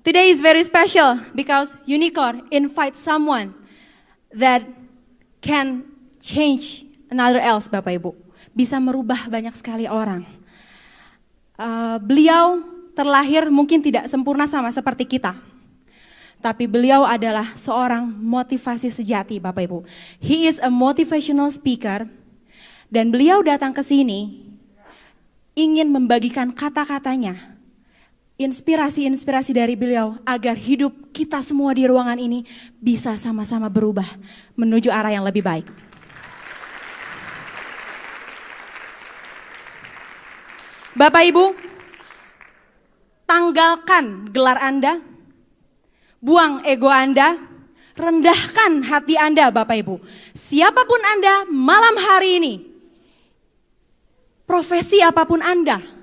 Today is very special because Unicorn invites someone that can change another else, Bapak Ibu. Bisa merubah banyak sekali orang. Beliau terlahir mungkin tidak sempurna sama seperti kita. Tapi beliau adalah seorang motivasi sejati, Bapak Ibu. He is a motivational speaker. Dan beliau datang ke sini ingin membagikan kata-katanya, inspirasi-inspirasi dari beliau agar hidup kita semua di ruangan ini bisa sama-sama berubah menuju arah yang lebih baik. Bapak Ibu, tanggalkan gelar Anda, buang ego Anda, rendahkan hati Anda, Bapak Ibu. Siapapun Anda malam hari ini, profesi apapun Anda,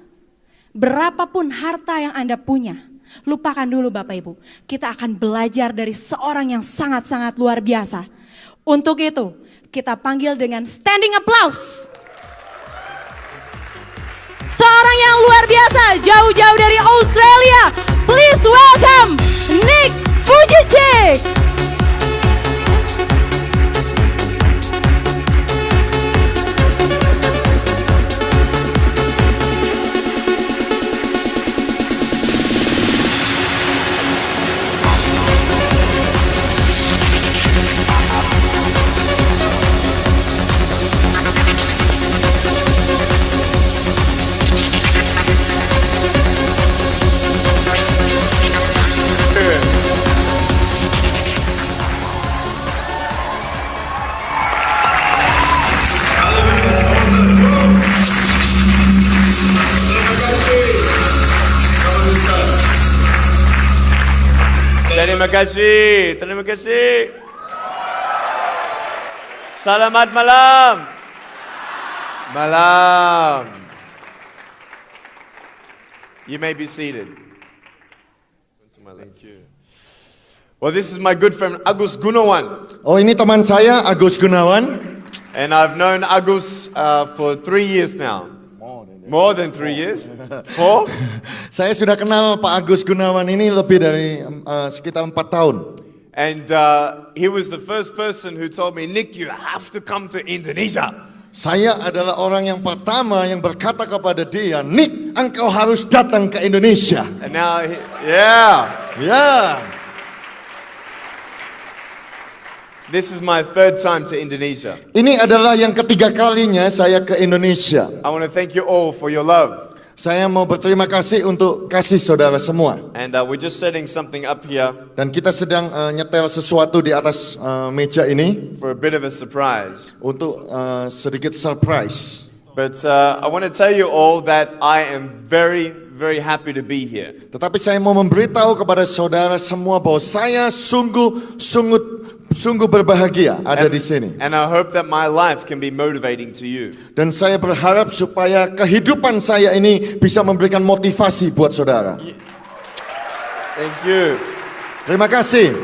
berapapun harta yang Anda punya, lupakan dulu Bapak Ibu. Kita akan belajar dari seorang yang sangat-sangat luar biasa. Untuk itu, kita panggil dengan standing applause. Seorang yang luar biasa, jauh-jauh dari Australia. Please welcome Nick Vujicic. Terima kasih. Selamat malam. You may be seated. Thank you. Well, this is my good friend Agus Gunawan. Oh, ini teman saya Agus Gunawan. And I've known Agus for 3 years now. More than 3 years? 4? Saya sudah kenal Pak Agus Gunawan ini lebih dari sekitar 4 tahun. And he was the first person who told me, Nick, you have to come to Indonesia. Saya adalah orang yang pertama yang berkata kepada dia, Nick, engkau harus datang ke Indonesia. And now, Ya. This is my 3rd time to Indonesia. Ini adalah yang ketiga kalinya saya ke Indonesia. I want to thank you all for your love. Saya mau berterima kasih untuk kasih saudara semua. And we're just setting something up here. Dan kita sedang nyetel sesuatu di atas meja ini. For a bit of a surprise. Untuk sedikit surprise. But I want to tell you all that I am very, very happy to be here. Tetapi saya mau memberitahu kepada saudara semua bahwa saya sungguh berbahagia ada di sini. And I hope that my life can be motivating to you. Dan saya berharap supaya kehidupan saya ini bisa memberikan motivasi buat saudara. Thank you. Terima kasih.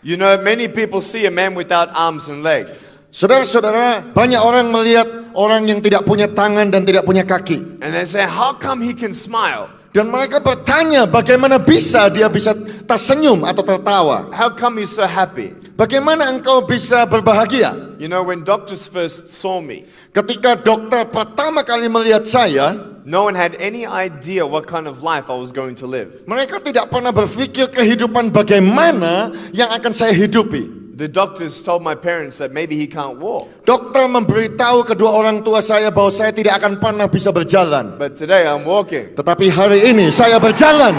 You know, many people see a man without arms and legs. Saudara-saudara, banyak orang melihat orang yang tidak punya tangan dan tidak punya kaki. And they say, how come he can smile? Dan mereka bertanya bagaimana bisa dia bisa tersenyum atau tertawa. How come he's so happy? Bagaimana engkau bisa berbahagia? You know, when doctors first saw me, ketika dokter pertama kali melihat saya, no one had any idea what kind of life I was going to live. Mereka tidak pernah berpikir kehidupan bagaimana yang akan saya hidupi. The doctors told my parents that maybe he can't walk. Dokter memberitahu kedua orang tua saya bahwa saya tidak akan pernah bisa berjalan. But today I'm walking. Tetapi hari ini saya berjalan.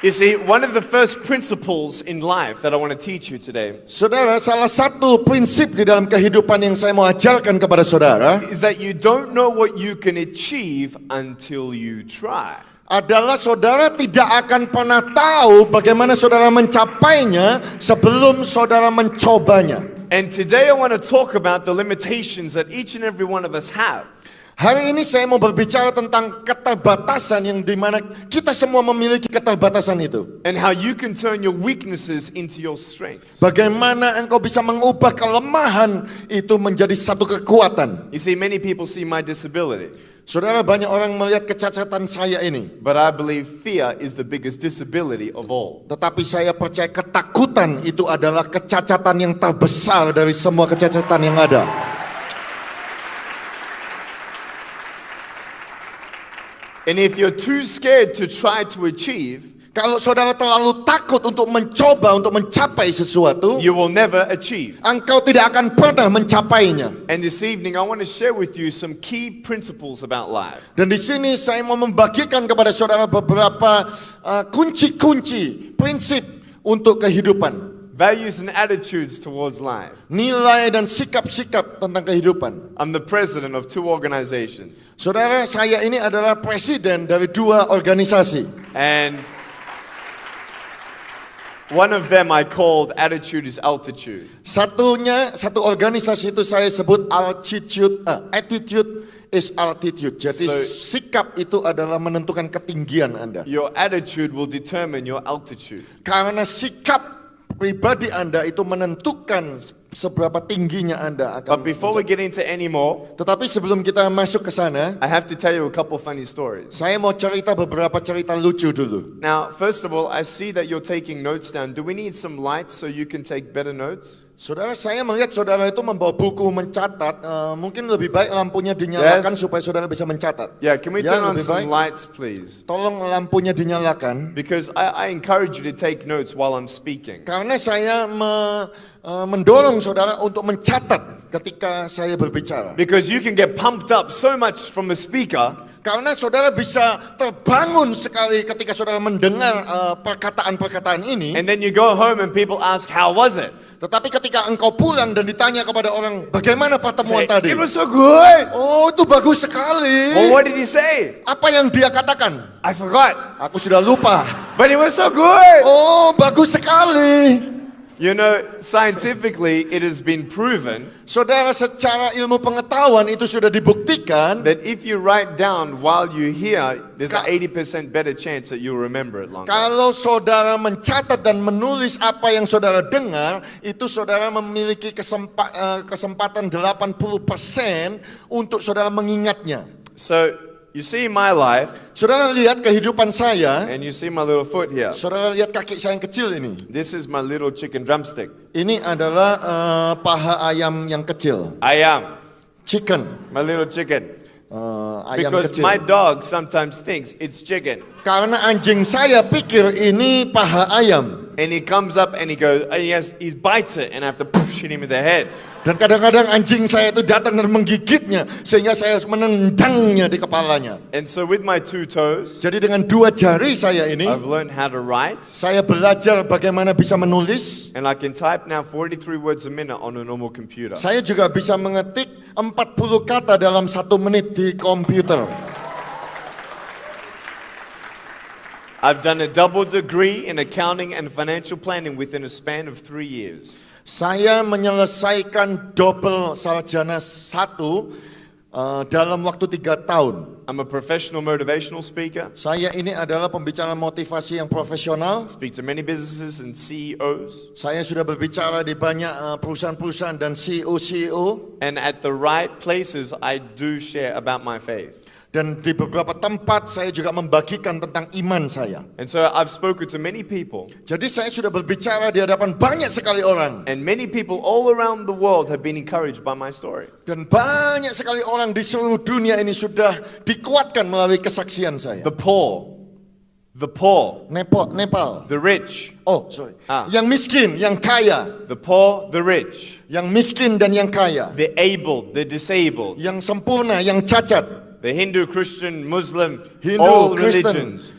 You see, one of the first principles in life that I want to teach you today, saudara, salah satu prinsip di dalam kehidupan yang saya mau ajarkan kepada saudara, is that you don't know what you can achieve until you try. Adalah saudara tidak akan pernah tahu bagaimana saudara mencapainya sebelum saudara mencobanya. And today I want to talk about the limitations that each and every one of us have. Hari ini saya mau berbicara tentang keterbatasan yang dimana kita semua memiliki keterbatasan itu. And how you can turn your weaknesses into your strengths. Bagaimana engkau bisa mengubah kelemahan itu menjadi satu kekuatan. You see, many people see my disability, Saudara, banyak orang melihat kecacatan saya ini. but I believe fear is the biggest disability of all. Tetapi saya percaya ketakutan itu adalah kecacatan yang terbesar dari semua kecacatan yang ada. And if you're too scared to try to achieve, Kalau saudara terlalu takut untuk mencoba, untuk mencapai sesuatu, you will never achieve. engkau tidak akan pernah mencapainya. And this evening, I want to share with you some key principles about life. Dan di sini saya mau membagikan kepada saudara beberapa kunci-kunci, prinsip untuk kehidupan. Values and attitudes towards life. Nilai dan sikap-sikap tentang kehidupan. I'm the president of 2 organizations. Saudara, saya ini adalah presiden dari 2 organisasi. And one of them I called Attitude is Altitude. Satu organisasi itu saya sebut attitude is altitude. Jadi sikap itu adalah menentukan ketinggian Anda. Your attitude will determine your altitude. Karena sikap pribadi Anda itu menentukan seberapa tingginya Anda akan. But before we get into any more, Tetapi sebelum kita masuk ke sana, I have to tell you a couple funny stories. saya mau cerita beberapa cerita lucu dulu. Now, first of all, I see that you're taking notes down. Do we need some lights so you can take better notes? Saudara, saya melihat saudara itu membawa buku mencatat. Mungkin lebih baik lampunya dinyalakan supaya saudara bisa mencatat. Yeah, can we Ya, turn on lebih some baik. lights, please? Tolong lampunya dinyalakan. Because I encourage you to take notes while I'm speaking. Karena saya mendorong saudara untuk mencatat ketika saya berbicara. Because you can get pumped up so much from the speaker, Karena saudara bisa terbangun sekali ketika saudara mendengar perkataan-perkataan ini. and then you go home and people ask, how was it? Tetapi ketika engkau pulang dan ditanya kepada orang, bagaimana pertemuan Say, tadi? it was so good. Oh, itu bagus sekali. Well, what did he say? Apa yang dia katakan? I forgot. Aku sudah lupa. But it was so good. Oh, bagus sekali. You know, scientifically, it has been proven Saudara, secara ilmu pengetahuan itu sudah dibuktikan that if you write down while you hear, there's an 80% better chance that you'll remember it longer. kalau saudara mencatat dan menulis apa yang saudara dengar, itu saudara memiliki kesempatan 80% untuk saudara mengingatnya. So, you see my life, Saudara lihat kehidupan saya, and you see my little foot here. saudara lihat kaki saya yang kecil ini. This is my little chicken drumstick. Ini adalah paha ayam yang kecil. I am Chicken. my little chicken. Ayam Because kecil. my dog sometimes thinks it's chicken. Karena anjing saya pikir ini paha ayam. And he comes up and he goes, he bites it, and I have to hit him in the head. Dan kadang-kadang anjing saya itu datang dan menggigitnya, sehingga saya harus menendangnya di kepalanya. And so with my 2 toes, Jadi dengan 2 jari saya ini, I've learned how to write, saya belajar bagaimana bisa menulis. and I can type now 43 words a minute on a normal computer. Saya juga bisa mengetik 40 kata dalam 1 menit di komputer. I've done a double degree in accounting and financial planning within a span of 3 years. Saya menyelesaikan double sarjana 1 dalam waktu 3 tahun. I'm a professional motivational speaker, Saya ini adalah pembicara motivasi yang profesional. speak to many businesses and CEOs, Saya sudah berbicara di banyak perusahaan-perusahaan dan CEO. and at the right places I do share about my faith. Dan di beberapa tempat saya juga membagikan tentang iman saya. And so I've spoken to many people, Jadi saya sudah berbicara di hadapan banyak sekali orang. and many people all around the world have been encouraged by my story. Dan banyak sekali orang di seluruh dunia ini sudah dikuatkan melalui kesaksian saya. The poor, Nepal. the rich, Oh, sorry. Ah. Yang miskin, yang kaya. the poor, the rich, Yang miskin dan yang kaya. the able, the disabled, Yang sempurna, yang cacat. the Hindu, Christian, Muslim, Hindu, all Kristen, religions.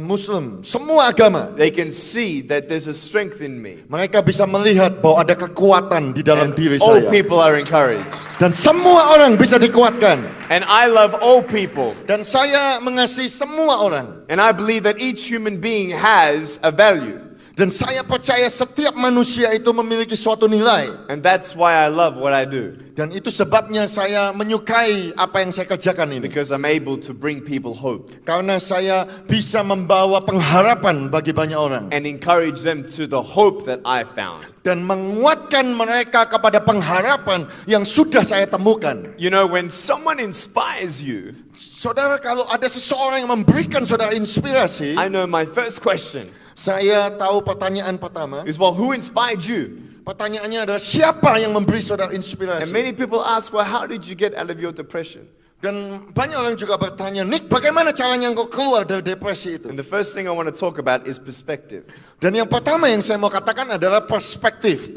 Muslim, semua agama. They can see that there's a strength in me. Mereka bisa melihat bahwa ada kekuatan di dalam And diri all saya. people are encouraged. Dan semua orang bisa dikuatkan. And I love all people. Dan saya mengasihi semua orang. And I believe that each human being has a value. Dan saya percaya setiap manusia itu memiliki suatu nilai. And that's why I love what I do. Dan itu sebabnya saya menyukai apa yang saya kerjakan ini. Because I'm able to bring people hope. Karena saya bisa membawa pengharapan bagi banyak orang. And encourage them to the hope that I found. Dan menguatkan mereka kepada pengharapan yang sudah saya temukan. You know, when someone inspires you, Saudara, kalau ada seseorang yang memberikan saudara inspirasi, I know my first question saya tahu pertanyaan pertama. is, well, who inspired you? Pertanyaannya adalah siapa yang memberi saudara And inspirasi? many people ask, well, how did you get out of your depression? Dan banyak orang juga bertanya, Nick, bagaimana caranya engkau keluar dari depresi itu? And the first thing I want to talk about is perspective. Dan yang pertama yang saya mau katakan adalah perspektif.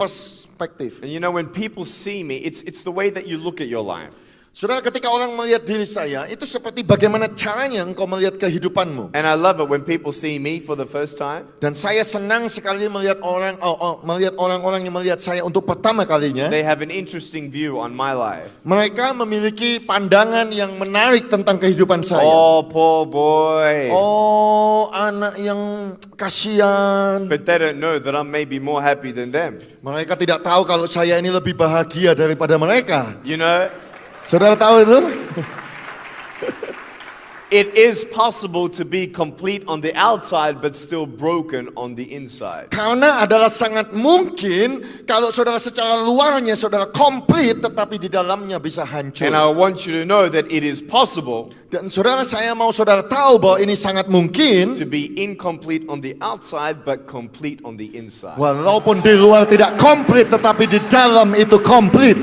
And you know, when people see me, it's the way that you look at your life. Saudara, ketika orang melihat diri saya, itu seperti bagaimana caranya engkau melihat kehidupanmu. And I love it when people see me for the first time. Dan saya senang sekali melihat orang-orang yang melihat saya untuk pertama kalinya. They have an interesting view on my life. Mereka memiliki pandangan yang menarik tentang kehidupan saya. Oh, poor boy. Oh, anak yang kasihan. But they don't know that I'm maybe more happy than them. Mereka tidak tahu kalau saya ini lebih bahagia daripada mereka. You know, Saudara tahu itu? it is possible to be complete on the outside but still broken on the inside. Karena adalah sangat mungkin kalau saudara secara luarnya saudara komplit tetapi di dalamnya bisa hancur. And I want you to know that it is possible Dan saudara, saya mau saudara tahu bahwa ini sangat mungkin. to be incomplete on the outside but complete on the inside. Walaupun di luar tidak komplit tetapi di dalam itu komplit.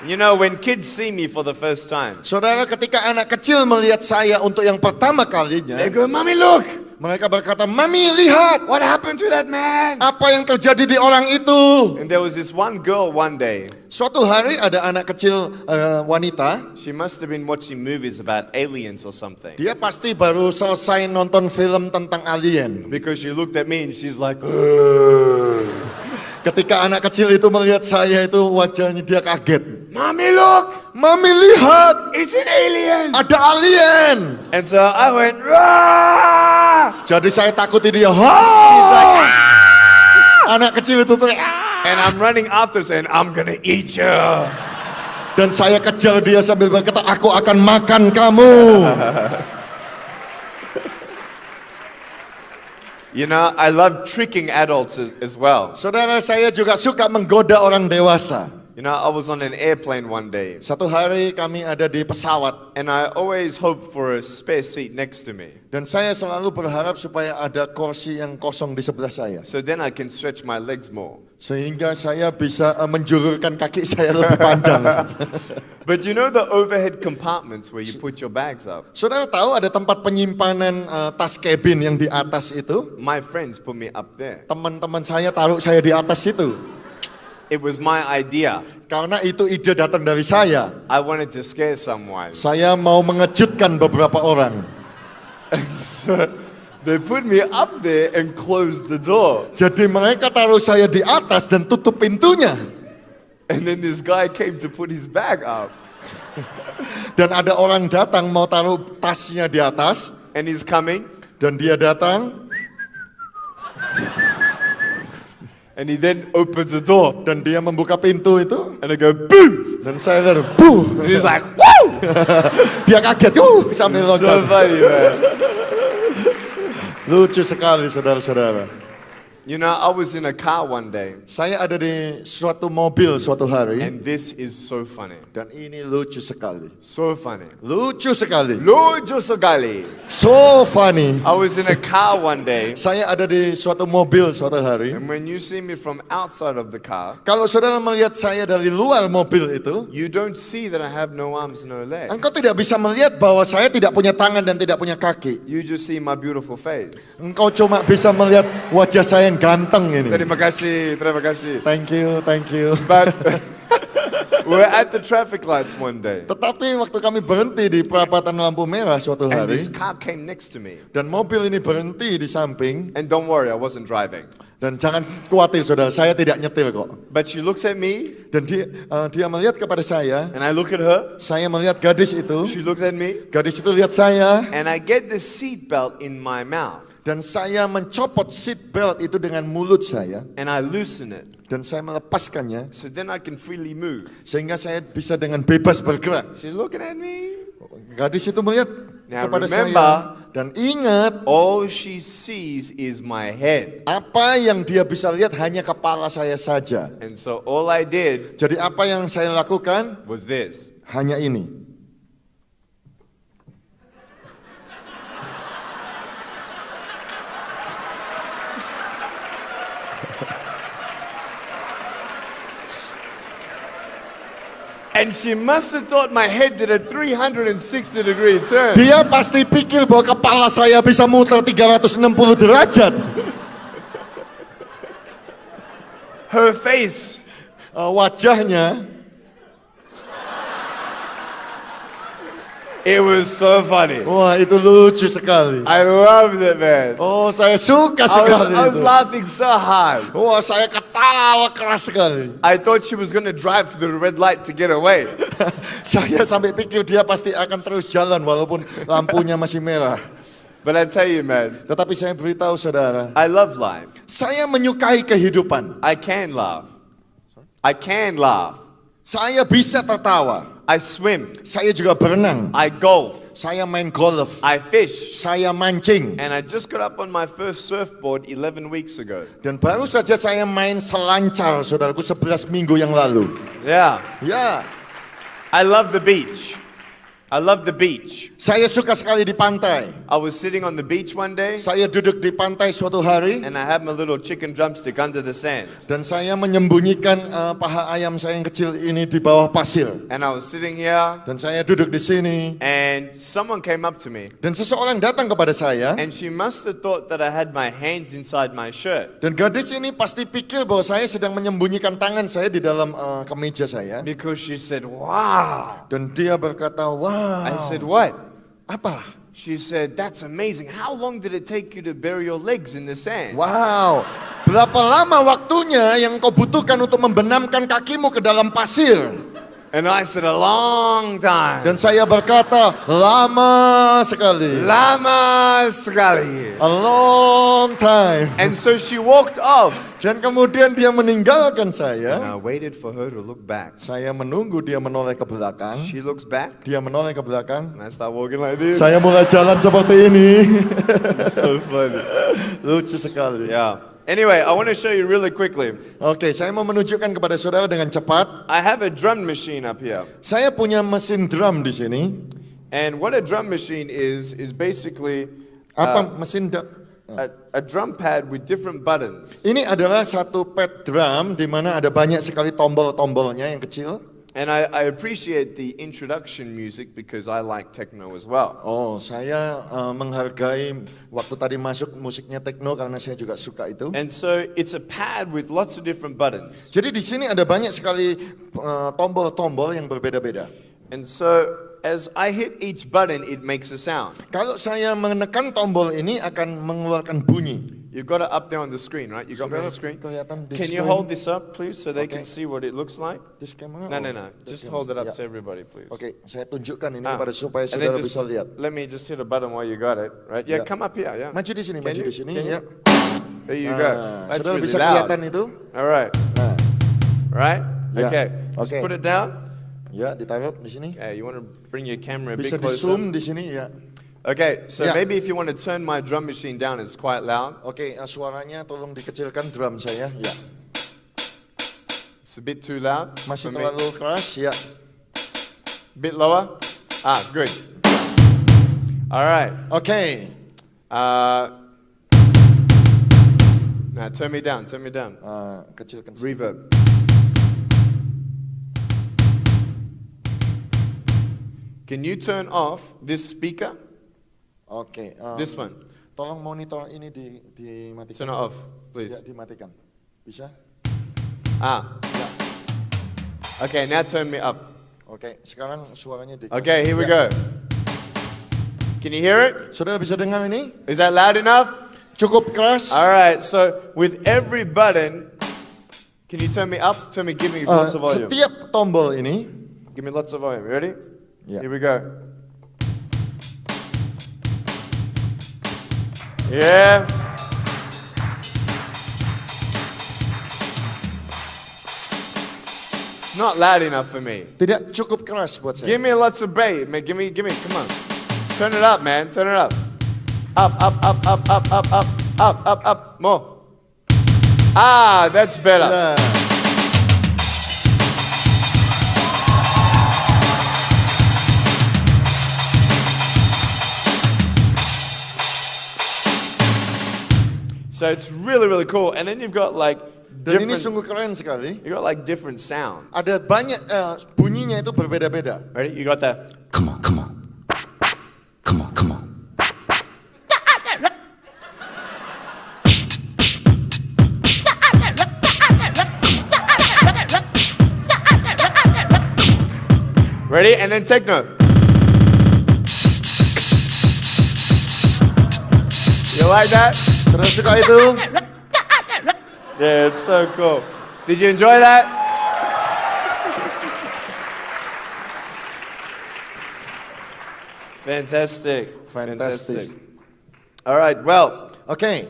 You know, when kids see me for the first time, Saudara, ketika anak kecil melihat saya untuk yang pertama kalinya, they go, "Mommy, look! mereka berkata, Mami, lihat What happened to that man?" apa yang terjadi di orang itu. And there was this one girl one day. Suatu hari ada anak kecil wanita. She must have been watching movies about aliens or something. Dia pasti baru selesai nonton film tentang alien. Because she looked at me and she's like, Ketika anak kecil itu melihat saya itu wajahnya dia kaget. "Mommy, look! Mami, lihat It's an alien!" ada alien. And so I went, "Rah!" Jadi saya takuti dia. Anak kecil itu teriak. And I'm running after saying, "I'm gonna eat you." Dan saya kejar dia sambil berkata, aku akan makan kamu. You know, I love tricking adults as well. Saudara, saya juga suka menggoda orang dewasa. You know, I was on an airplane one day, Satu hari kami ada di pesawat. and I always hope for a spare seat next to me, Dan saya selalu berharap supaya ada kursi yang kosong di sebelah saya. so then I can stretch my legs more. Sehingga saya bisa menjulurkan kaki saya lebih panjang. But you know the overhead compartments where you put your bags up? Saudara tahu ada tempat penyimpanan tas kabin yang di atas itu? My friends put me up there. Teman-teman saya taruh saya di atas itu. It was my idea. Karena itu ide datang dari saya. I wanted to scare someone. Saya mau mengejutkan beberapa orang. So they put me up there and closed the door. Jadi mereka taruh saya di atas dan tutup pintunya. And then this guy came to put his bag up. Dan ada orang datang mau taruh tasnya di atas. And he's coming. Dan dia datang. And he then opens the door. Dan dia membuka pintu itu. And I go, "Boo!" Dan saya lihat, buh. And he's like, "Woo!" Dia kaget, sambil So loncat. funny, man. Lucu sekali saudara-saudara. You know, I was in a car one day. Saya ada di suatu mobil suatu hari. And this is so funny. Dan ini lucu sekali. So funny. Lucu sekali. Lucio Sogali. So funny. I was in a car one day. Saya ada di suatu mobil suatu hari. And when you see me from outside of the car, Kalau saudara melihat saya dari luar mobil itu, you don't see that I have no arms, no legs. engkau tidak bisa melihat bahwa saya tidak punya tangan dan tidak punya kaki. You just see my beautiful face. Engkau cuma bisa melihat wajah saya yang ganteng ini. Terima kasih, terima kasih. Thank you, thank you. But we're at the traffic lights one day. Tetapi waktu kami berhenti di perapatan lampu merah suatu And hari, this car came next to me. dan mobil ini berhenti di samping, And don't worry, I wasn't driving. dan jangan khawatir saudara, saya tidak nyetir kok. But she looks at me, Dan dia melihat kepada saya and I look at her. melihat gadis itu, She looks at me, gadis itu lihat saya, and I get the seat belt in my mouth. Dan saya mencopot seat belt itu dengan mulut saya. and I loosen it. Dan saya melepaskannya. So then I can freely move. Sehingga saya bisa dengan bebas bergerak. She's looking at me. Gadis itu melihat Now kepada remember, saya. Dan ingat, all she sees is my head. apa yang dia bisa lihat hanya kepala saya saja. And so all I did Jadi apa yang saya lakukan? was this. Hanya ini. And she must have thought my head did a 360-degree turn. Dia pasti pikir bahwa kepala saya bisa muter 360 derajat. Her face, Wajahnya, it was so funny. wah itu lucu sekali. I loved it, man. Oh, saya suka sekali I was itu. laughing so hard. Wah, saya ketawa keras sekali. I thought she was going to drive through the red light to get away. Saya sampai pikir dia pasti akan terus jalan walaupun lampunya masih merah. But I tell you, man, Tetapi saya beritahu saudara, I love life. saya menyukai kehidupan. I can laugh. I can laugh. Saya bisa tertawa. I swim. Saya juga berenang. I golf. Saya main golf. I fish. Saya mancing. And I just got up on my first surfboard 11 weeks ago. Dan baru saja saya main selancar, saudaraku, 11 minggu yang lalu. Yeah. Ya, I love the beach. I love the beach. saya suka sekali di pantai. I was sitting on the beach one day Saya duduk di pantai suatu hari. and I had my little chicken drumstick under the sand. Dan saya menyembunyikan paha ayam saya yang kecil ini di bawah pasir. And I was sitting here Dan saya duduk di sini. and someone came up to me Dan seseorang datang kepada saya. and she must have thought that I had my hands inside my shirt Dan gadis ini pasti pikir bahwa saya sedang menyembunyikan tangan saya di dalam kemeja saya. because she said, "Wow." Dan dia berkata, wow. I said, "What?" Apa? She said, "That's amazing. How long did it take you to bury your legs in the sand?" Wow. Berapa lama waktunya yang kau butuhkan untuk membenamkan kakimu ke dalam pasir? And I said, "A long time." Dan saya berkata, lama sekali. Lama sekali. A long time. And so she walked off. Dan kemudian dia meninggalkan And saya. I waited for her to look back. Saya menunggu dia menoleh ke belakang. She looks back, Dia menoleh ke belakang. and I start walking like this. Saya mulai jalan seperti ini. It's so funny. Lucu sekali. Yeah. Anyway, I want to show you really quickly. Oke, saya mau menunjukkan kepada saudara dengan cepat. I have a drum machine up here. Saya punya mesin drum di sini. And what a drum machine is basically Apa mesin a drum pad with different buttons. Ini adalah satu pad drum di mana ada banyak sekali tombol-tombolnya yang kecil. And I appreciate the introduction music because I like techno as well. Oh, saya menghargai waktu tadi masuk musiknya techno karena saya juga suka itu. And so it's a pad with lots of different buttons. Jadi di sini ada banyak sekali tombol-tombol yang berbeda-beda. And so as I hit each button, it makes a sound. Kalau saya menekan tombol ini akan mengeluarkan bunyi. You've got it up there on the screen, right? You got me on the screen? Kelihatan di Can you screen. hold this up, please, so they Okay. can see what it looks like? This camera? No. Just hold it up Ya. to everybody, please. Oke, saya tunjukkan ini Ah. kepada supaya And then saudara just bisa lihat. let me just hit a button while you got it, right? Yeah, Yeah. come up here, yeah. Maju di sini, Can maju you? di sini Can you? ya. There you go. That's Saudara really bisa loud. kelihatan itu? All right, Nah, right? Yeah. Okay, just Okay. put it down. ya ditaruh di sini. Okay, you want to bring your camera a bit Bisa di closer? zoom di sini ya. Okay, so Yeah. maybe if you want to turn my drum machine down, it's quite loud. Oke, suaranya tolong dikecilkan drum saya. Ya, It's a bit too loud masih for me. terlalu keras. Ya, Bit lower? Ah, good. All right. oke. Now turn me down, turn me down. Kecilkan. Reverb. Can you turn off this speaker? Oke. This one. Tolong monitor ini dimatikan. Turn it off, please. Ya, dimatikan. Bisa? Ah. Okay, now turn me up. Oke, sekarang suaranya di. Okay, here we Ya. go. Can you hear it? Saudara bisa dengar ini? Is that loud enough? Cukup keras. All right, so with every button, can you turn me up? Give me lots of volume. Setiap tombol ini. Give me lots of volume. Ready? Yeah. Here we go. Yeah. It's not loud enough for me. Tidak cukup keras buat saya. Give me lots of bass, man. Give me. Come on. Turn it up, man. Turn it up. Up. More. Ah, that's better. Nah. So it's really, really cool. And then you've got like Dan ini different, sungguh keren sekali. you got like different sounds. Ada banyak bunyinya itu berbeda-beda. Ready? You got that? Come on, come on. Come on, come on. Ready? And then techno. You like that? Saudara suka itu? Yeah, it's so cool. Did you enjoy that? Fantastic. Fantastic. All right, well, Oke,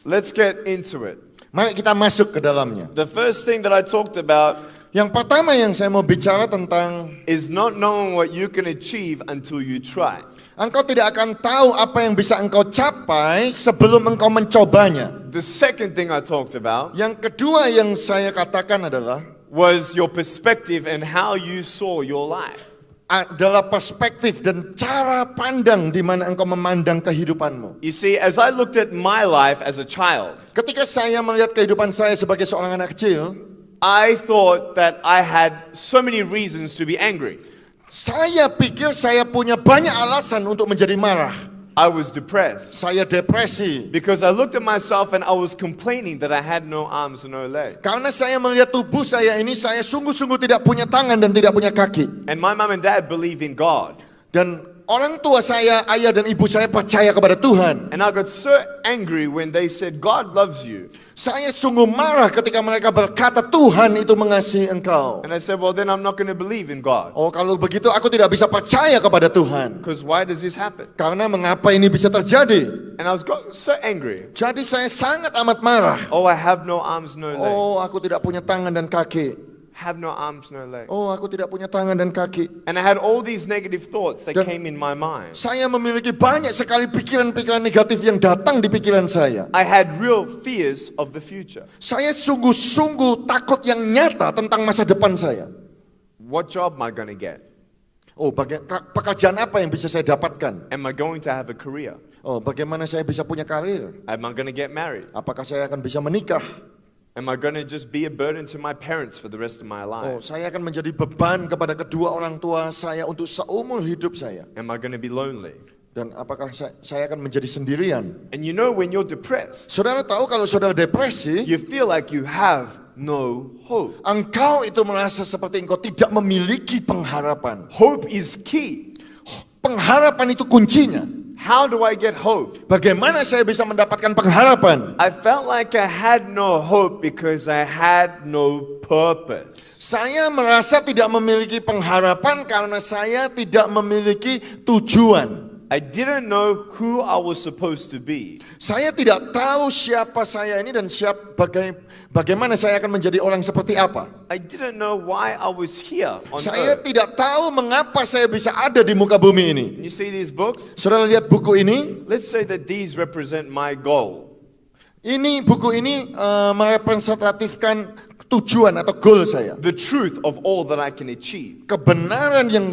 let's get into it. mari kita masuk ke dalamnya. The first thing that I talked about Yang pertama yang saya mau bicara tentang is not knowing what you can achieve until you try. engkau tidak akan tahu apa yang bisa engkau capai sebelum engkau mencobanya. The second thing I talked about Yang kedua yang saya katakan adalah was your perspective and how you saw your life. adalah perspektif dan cara pandang di mana engkau memandang kehidupanmu. You see, as I looked at my life as a child, Ketika saya melihat kehidupan saya sebagai seorang anak kecil, I thought that I had so many reasons to be angry. saya pikir saya punya banyak alasan untuk menjadi marah. I was depressed Saya depresi because I looked at myself and I was complaining that I had no arms and no legs. karena saya melihat tubuh saya ini, saya sungguh-sungguh tidak punya tangan dan tidak punya kaki. And my mom and dad believe in God. Dan orang tua saya, ayah dan ibu saya percaya kepada Tuhan. And I got so angry when they said, God loves you. Saya sungguh marah ketika mereka berkata Tuhan itu mengasihi engkau. And I said, well, then I'm not going to believe in God. Oh, kalau begitu aku tidak bisa percaya kepada Tuhan. Because why does this happen? Karena mengapa ini bisa terjadi? And I was so angry. Jadi saya sangat amat marah. Oh, I have no arms, no legs. Oh, aku tidak punya tangan dan kaki. Have no arms, no legs. Oh, aku tidak punya tangan dan kaki. And I had all these negative thoughts that Dan- came in my mind. Saya memiliki banyak sekali pikiran-pikiran negatif yang datang di pikiran saya. I had real fears of the future. Saya sungguh-sungguh takut yang nyata tentang masa depan saya. What job am I going to get? Oh, pekerjaan apa yang bisa saya dapatkan? Am I going to have a career? Oh, bagaimana saya bisa punya karir? Am I going to get married? Apakah saya akan bisa menikah? Am I going to just be a burden to my parents for the rest of my Oh, life? saya akan menjadi beban kepada kedua orang tua saya untuk seumur hidup saya. Am I going to be lonely? Dan apakah saya akan menjadi sendirian? And you know, when you're depressed, Saudara tahu kalau saudara depresi, you feel like you have no hope. engkau itu merasa seperti engkau tidak memiliki pengharapan. Hope is key. Pengharapan itu kuncinya. How do I get hope? Bagaimana saya bisa mendapatkan pengharapan? I felt like I had no hope because I had no purpose. Saya merasa tidak memiliki pengharapan karena saya tidak memiliki tujuan. I didn't know who I was supposed to be. Saya tidak tahu siapa saya ini dan bagaimana saya akan menjadi orang seperti apa. I didn't know why I was here on Saya earth. tidak tahu mengapa saya bisa ada di muka bumi ini. You see these books? Saudara lihat buku ini? Let's say that these represent my goal. Buku ini merepresentatifkan tujuan atau goal saya. The truth of all that I can achieve.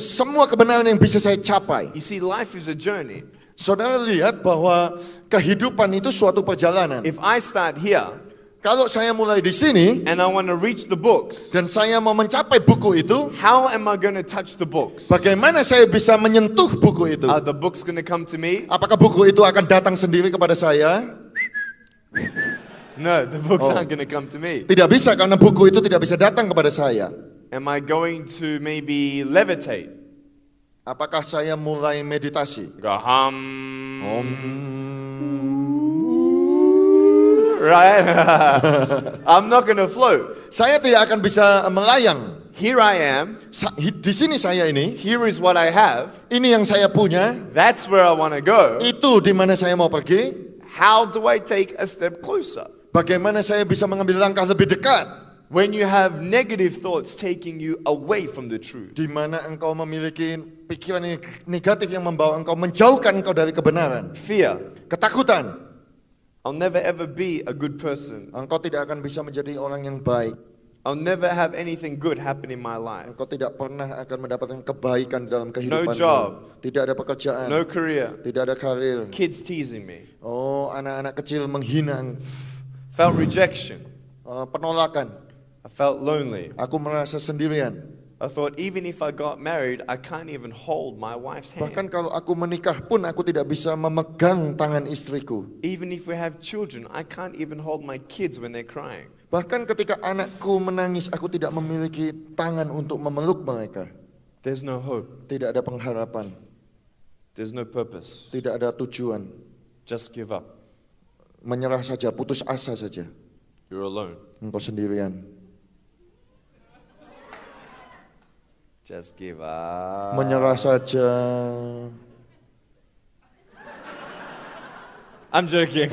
Semua kebenaran yang bisa saya capai. You see, life is a journey. Saudara lihat bahwa kehidupan itu suatu perjalanan. If I start here Kalau saya mulai di sini and I want to reach the books, dan saya mau mencapai buku itu, how am I going to touch the books? bagaimana saya bisa menyentuh buku itu? Are the books going to come to me? Apakah buku itu akan datang sendiri kepada saya? No, the books aren't going to come to me. Tidak bisa karena buku itu tidak bisa datang kepada saya. Am I going to maybe levitate? Apakah saya mulai meditasi? Go right? I'm not going to float. Saya tidak akan bisa melayang. Here I am. Di sini saya ini, Here is what I have. ini yang saya punya, That's where I want to go. itu di mana saya mau pergi. how do I take a step closer? Bagaimana saya bisa mengambil langkah lebih dekat? When you have negative thoughts taking you away from the truth. Di mana engkau memiliki pikiran negatif yang membawa engkau menjauhkan engkau dari kebenaran. Fear. Ketakutan. I'll never ever be a good person. Engkau tidak akan bisa menjadi orang yang baik. I'll never have anything good happen in my life. Engkau tidak pernah akan mendapatkan kebaikan dalam kehidupanmu. No job. Tidak ada pekerjaan. No career. Tidak ada karir. Kids teasing me. Oh, anak-anak kecil menghina. Felt rejection. Penolakan. I felt lonely. Aku merasa sendirian. I thought even if I got married, I can't even hold my wife's Bahkan hand. kalau aku menikah pun aku tidak bisa memegang tangan istriku. Even if we have children, I can't even hold my kids when they're crying. Bahkan ketika anakku menangis, aku tidak memiliki tangan untuk memeluk mereka. There's no hope. Tidak ada pengharapan. There's no purpose. Tidak ada tujuan. Just give up. Menyerah saja, putus asa saja. You're alone. Engkau sendirian. Just give up. Menyerah saja. I'm joking.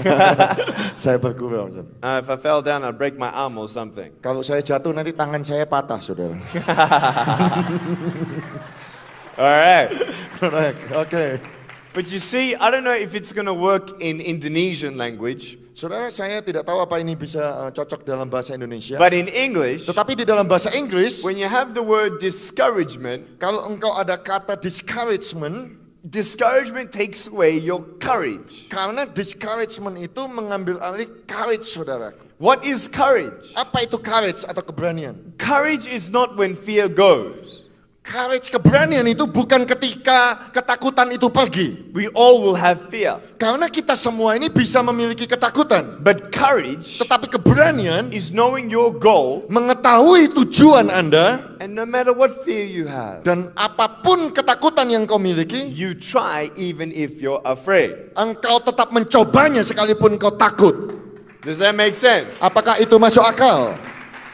Saya bergurau. If I fell down, I'd break my arm or something. Kalau saya jatuh nanti tangan saya patah, saudara. All right. Correct. Okay. But you see, I don't know if it's going to work in Indonesian language, Saudara, saya tidak tahu apa ini bisa cocok dalam bahasa Indonesia. but in English, Tetapi di dalam bahasa Inggris, when you have the word discouragement, kalau engkau ada kata discouragement, discouragement takes away your courage. karena discouragement itu mengambil alih courage, saudaraku. What is courage? Apa itu courage atau keberanian? Courage is not when fear goes. Courage, keberanian itu bukan ketika ketakutan itu pergi. We all will have fear. Karena kita semua ini bisa memiliki ketakutan. But courage Tetapi keberanian is knowing your goal, mengetahui tujuan Anda, and no matter what fear you have, dan apapun ketakutan yang kau miliki, you try even if you're afraid. engkau tetap mencobanya sekalipun kau takut. Does that make sense? Apakah itu masuk akal?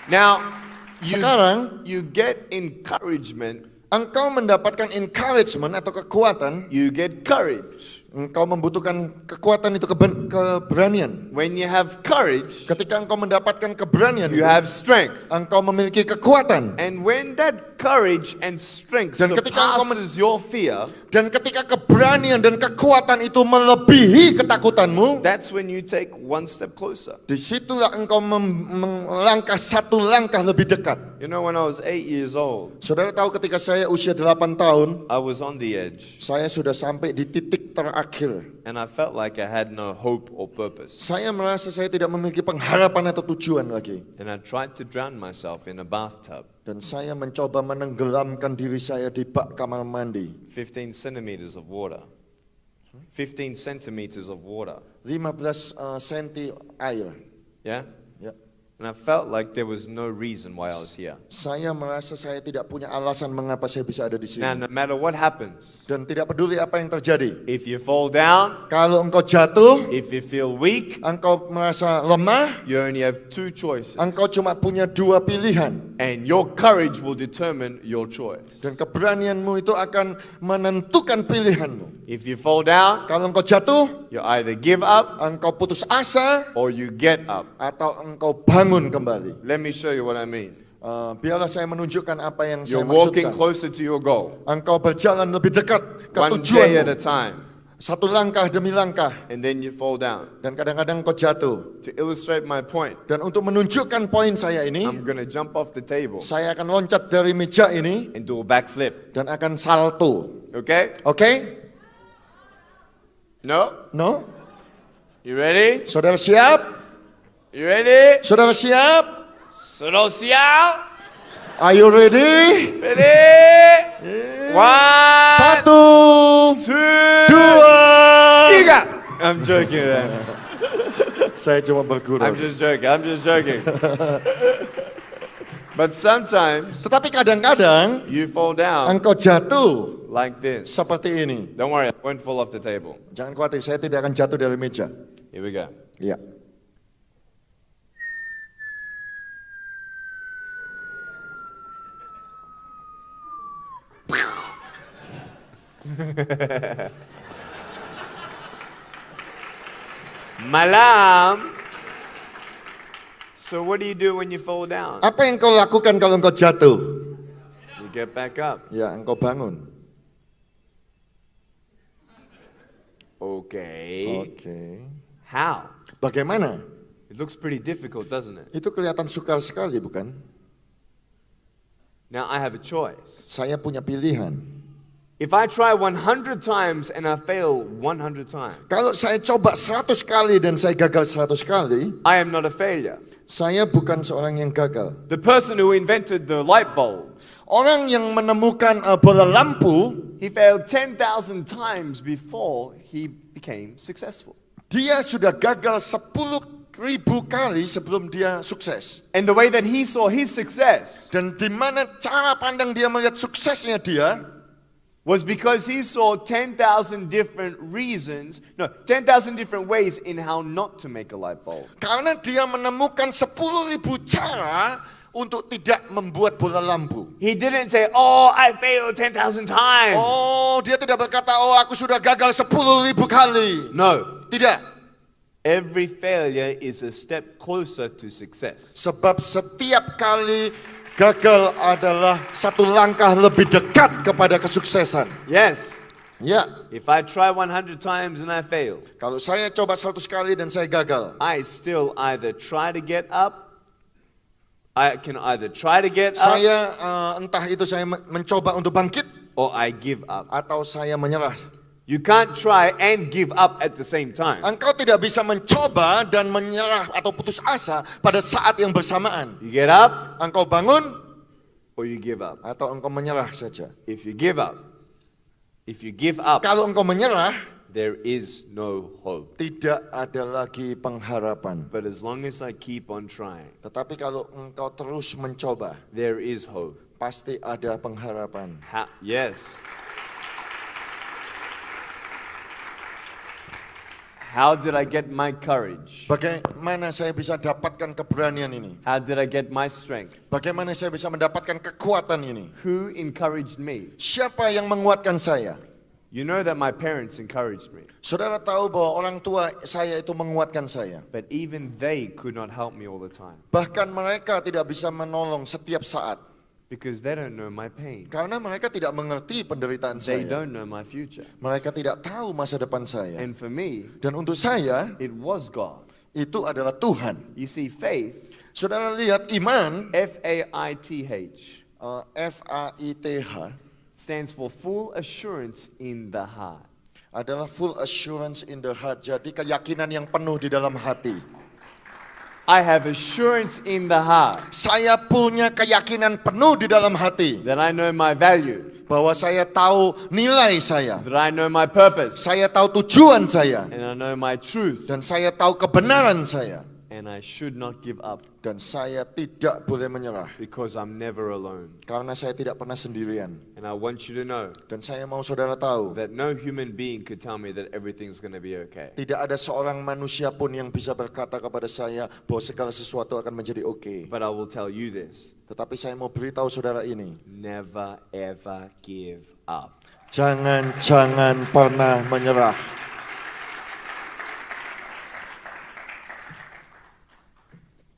Now, Sekarang, you get encouragement, engkau mendapatkan encouragement atau kekuatan, you get courage. engkau membutuhkan kekuatan itu keberanian. When you have courage, Ketika engkau mendapatkan keberanian, you have strength. engkau memiliki kekuatan. And when that courage and strength Dan ketika engkau surpasses your fear, Dan ketika keberanian dan kekuatan itu melebihi ketakutanmu, that's when you take one step closer. disitulah engkau melangkah satu langkah lebih dekat. You know, when I was 8 years old, Saudara tahu ketika saya usia 8 tahun, I was on the edge, saya sudah sampai di titik terakhir. and I felt like I had no hope or purpose. Saya merasa saya tidak memiliki pengharapan atau tujuan lagi. And I tried to drown myself in a bathtub, Dan saya mencoba menenggelamkan diri saya di bak kamar mandi. 15 centimeters of water. 15 centimeters of water. 15 senti air. Yeah? Ya. And I felt like there was no reason why I was here. Saya merasa saya tidak punya alasan mengapa saya bisa ada di Now, sini. no matter what happens, Dan tidak peduli apa yang terjadi. if you fall down, Kalau engkau jatuh, if you feel weak, engkau merasa lemah, you only have two choices. engkau cuma punya dua pilihan. And your courage will determine your choice. Dan keberanianmu itu akan menentukan pilihanmu. If you fall down, Kalau engkau jatuh, you either give up engkau putus asa, or you get up. atau engkau bangun kembali. Let me show you what I mean. Biarlah saya menunjukkan apa yang saya You're walking maksudkan. closer to your goal, Engkau berjalan lebih dekat ke one day at a tujuanmu. time, Satu langkah demi langkah. and then you fall down. Dan kadang-kadang engkau jatuh. To illustrate my point, Dan untuk menunjukkan poin saya ini, I'm going to jump off the table saya akan loncat dari meja ini and do a backflip. dan akan salto. Okay? Oke? No? No? You ready? Saudara siap? You ready? Saudara siap? Social? Are you ready? Ready? One, Satu, two, dua. tiga. I'm joking, man. Saya cuma bergurau. I'm just joking. I'm just joking. But sometimes Tetapi kadang-kadang you fall down engkau jatuh like this. seperti ini. Don't worry, I won't fall off the table. Jangan khawatir, saya tidak akan jatuh dari meja. Here we go. Ya. Malam. So what do you do when you fall down? Apa yang kau lakukan kalau engkau jatuh? You get back up. Ya, engkau bangun. Okay. Oke. How? Bagaimana? It looks pretty difficult, doesn't it? Itu kelihatan sukar sekali, bukan? Now I have a choice. Saya punya pilihan. If I try 100 times and I fail 100 times, Kalau saya coba 100 kali dan saya gagal 100 kali, I am not a failure. saya bukan seorang yang gagal. The person who invented the light bulbs, Orang yang menemukan bola lampu, he failed 10,000 times before he became successful. dia sudah gagal 10.000 kali sebelum dia sukses. And the way that he saw his success Dan di mana cara pandang dia melihat suksesnya dia, was because he saw 10,000 different reasons, 10,000 different ways in how not to make a light bulb. karena dia menemukan 10.000 cara untuk tidak membuat bola lampu. He didn't say, oh, I failed 10,000 times. Oh, dia tidak berkata, oh aku sudah gagal 10.000 kali. No. Tidak. Every failure is a step closer to success. Sebab setiap kali gagal adalah satu langkah lebih dekat kepada kesuksesan. Yes. Ya, If I try 100 times and I fail, kalau saya coba 100 kali dan saya gagal, I still either try to get up, I can either try to get up, saya entah itu saya mencoba untuk bangkit or I give up. atau saya menyerah. You can't try and give up at the same time. Engkau tidak bisa mencoba dan menyerah atau putus asa pada saat yang bersamaan. You get up Engkau bangun or you give up. atau engkau menyerah saja. If you give up, Kalau engkau menyerah, there is no hope. tidak ada lagi pengharapan. But as long as I keep on trying, Tetapi kalau engkau terus mencoba, there is hope. pasti ada pengharapan. Yes. How did I get my courage? Bagaimana saya bisa dapatkan keberanian ini? How did I get my strength? Bagaimana saya bisa mendapatkan kekuatan ini? Who encouraged me? Siapa yang menguatkan saya? You know that my parents encouraged me, Saudara tahu bahwa orang tua saya itu menguatkan saya. but even they could not help me all the time Bahkan mereka tidak bisa menolong setiap saat. because they don't know my pain. Karena mereka tidak mengerti penderitaan They saya. don't know my future. Mereka tidak tahu masa depan saya. And for me, Dan untuk saya, it was God. itu adalah Tuhan. You see, faith, Saudara lihat iman, F-A-I-T-H, F-A-I-T-H, stands for full assurance in the heart. adalah full assurance in the heart. Jadi keyakinan yang penuh di dalam hati. I have assurance in the heart Saya punya keyakinan penuh di dalam hati. that I know my value, Bahwa saya tahu nilai saya. that I know my purpose, Saya tahu tujuan saya. and I know my truth, Dan saya tahu kebenaran saya. and I should not give up Dan saya tidak boleh menyerah. because I'm never alone. Karena saya tidak pernah sendirian. And I want you to know Dan saya mau saudara tahu, that no human being could tell me that everything's going to be okay. tidak ada seorang manusia pun yang bisa berkata kepada saya bahwa segala sesuatu akan menjadi oke. But I will tell you this, Tetapi saya mau beritahu saudara ini, never ever give up. jangan pernah menyerah.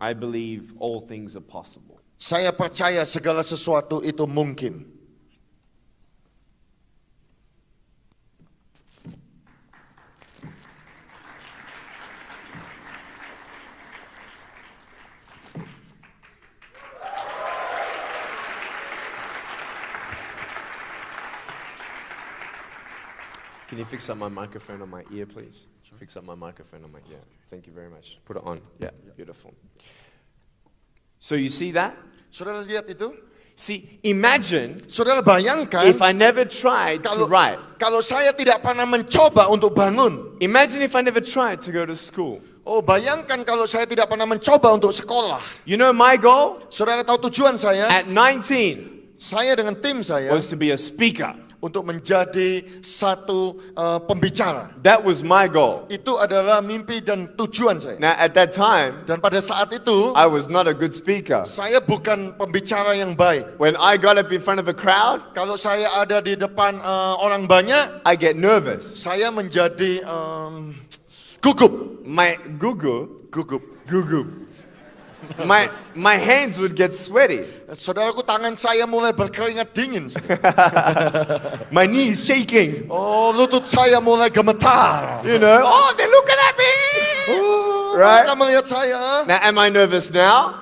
I believe all things are possible. Saya percaya segala sesuatu itu mungkin. Can you fix up my microphone on my ear, please? Fix up my microphone on my ear. Thank you very much. Put it on. Yeah, beautiful. So you see that? Saudara lihat itu? See, imagine Saudara bayangkan if I never tried to write. kalau saya tidak pernah mencoba untuk bangun. Imagine if I never tried to go to school. Oh, bayangkan kalau saya tidak pernah mencoba untuk sekolah. You know my goal Saudara tahu tujuan saya? at 19 Saya dengan tim saya was to be a speaker. untuk menjadi satu pembicara. That was my goal. Itu adalah mimpi dan tujuan saya. Now at that time, Dan pada saat itu, I was not a good speaker. saya bukan pembicara yang baik. When I got up in front of a crowd, Kalau saya ada di depan orang banyak, I get nervous. saya menjadi Gugup. Gugup. My hands would get sweaty. Saudaraku, tangan saya mulai berkeringat dingin. My knees shaking. Oh, lutut saya mulai gemetar. You know, oh, they're looking at me. Mereka Right? melihat saya. Now, am I nervous now?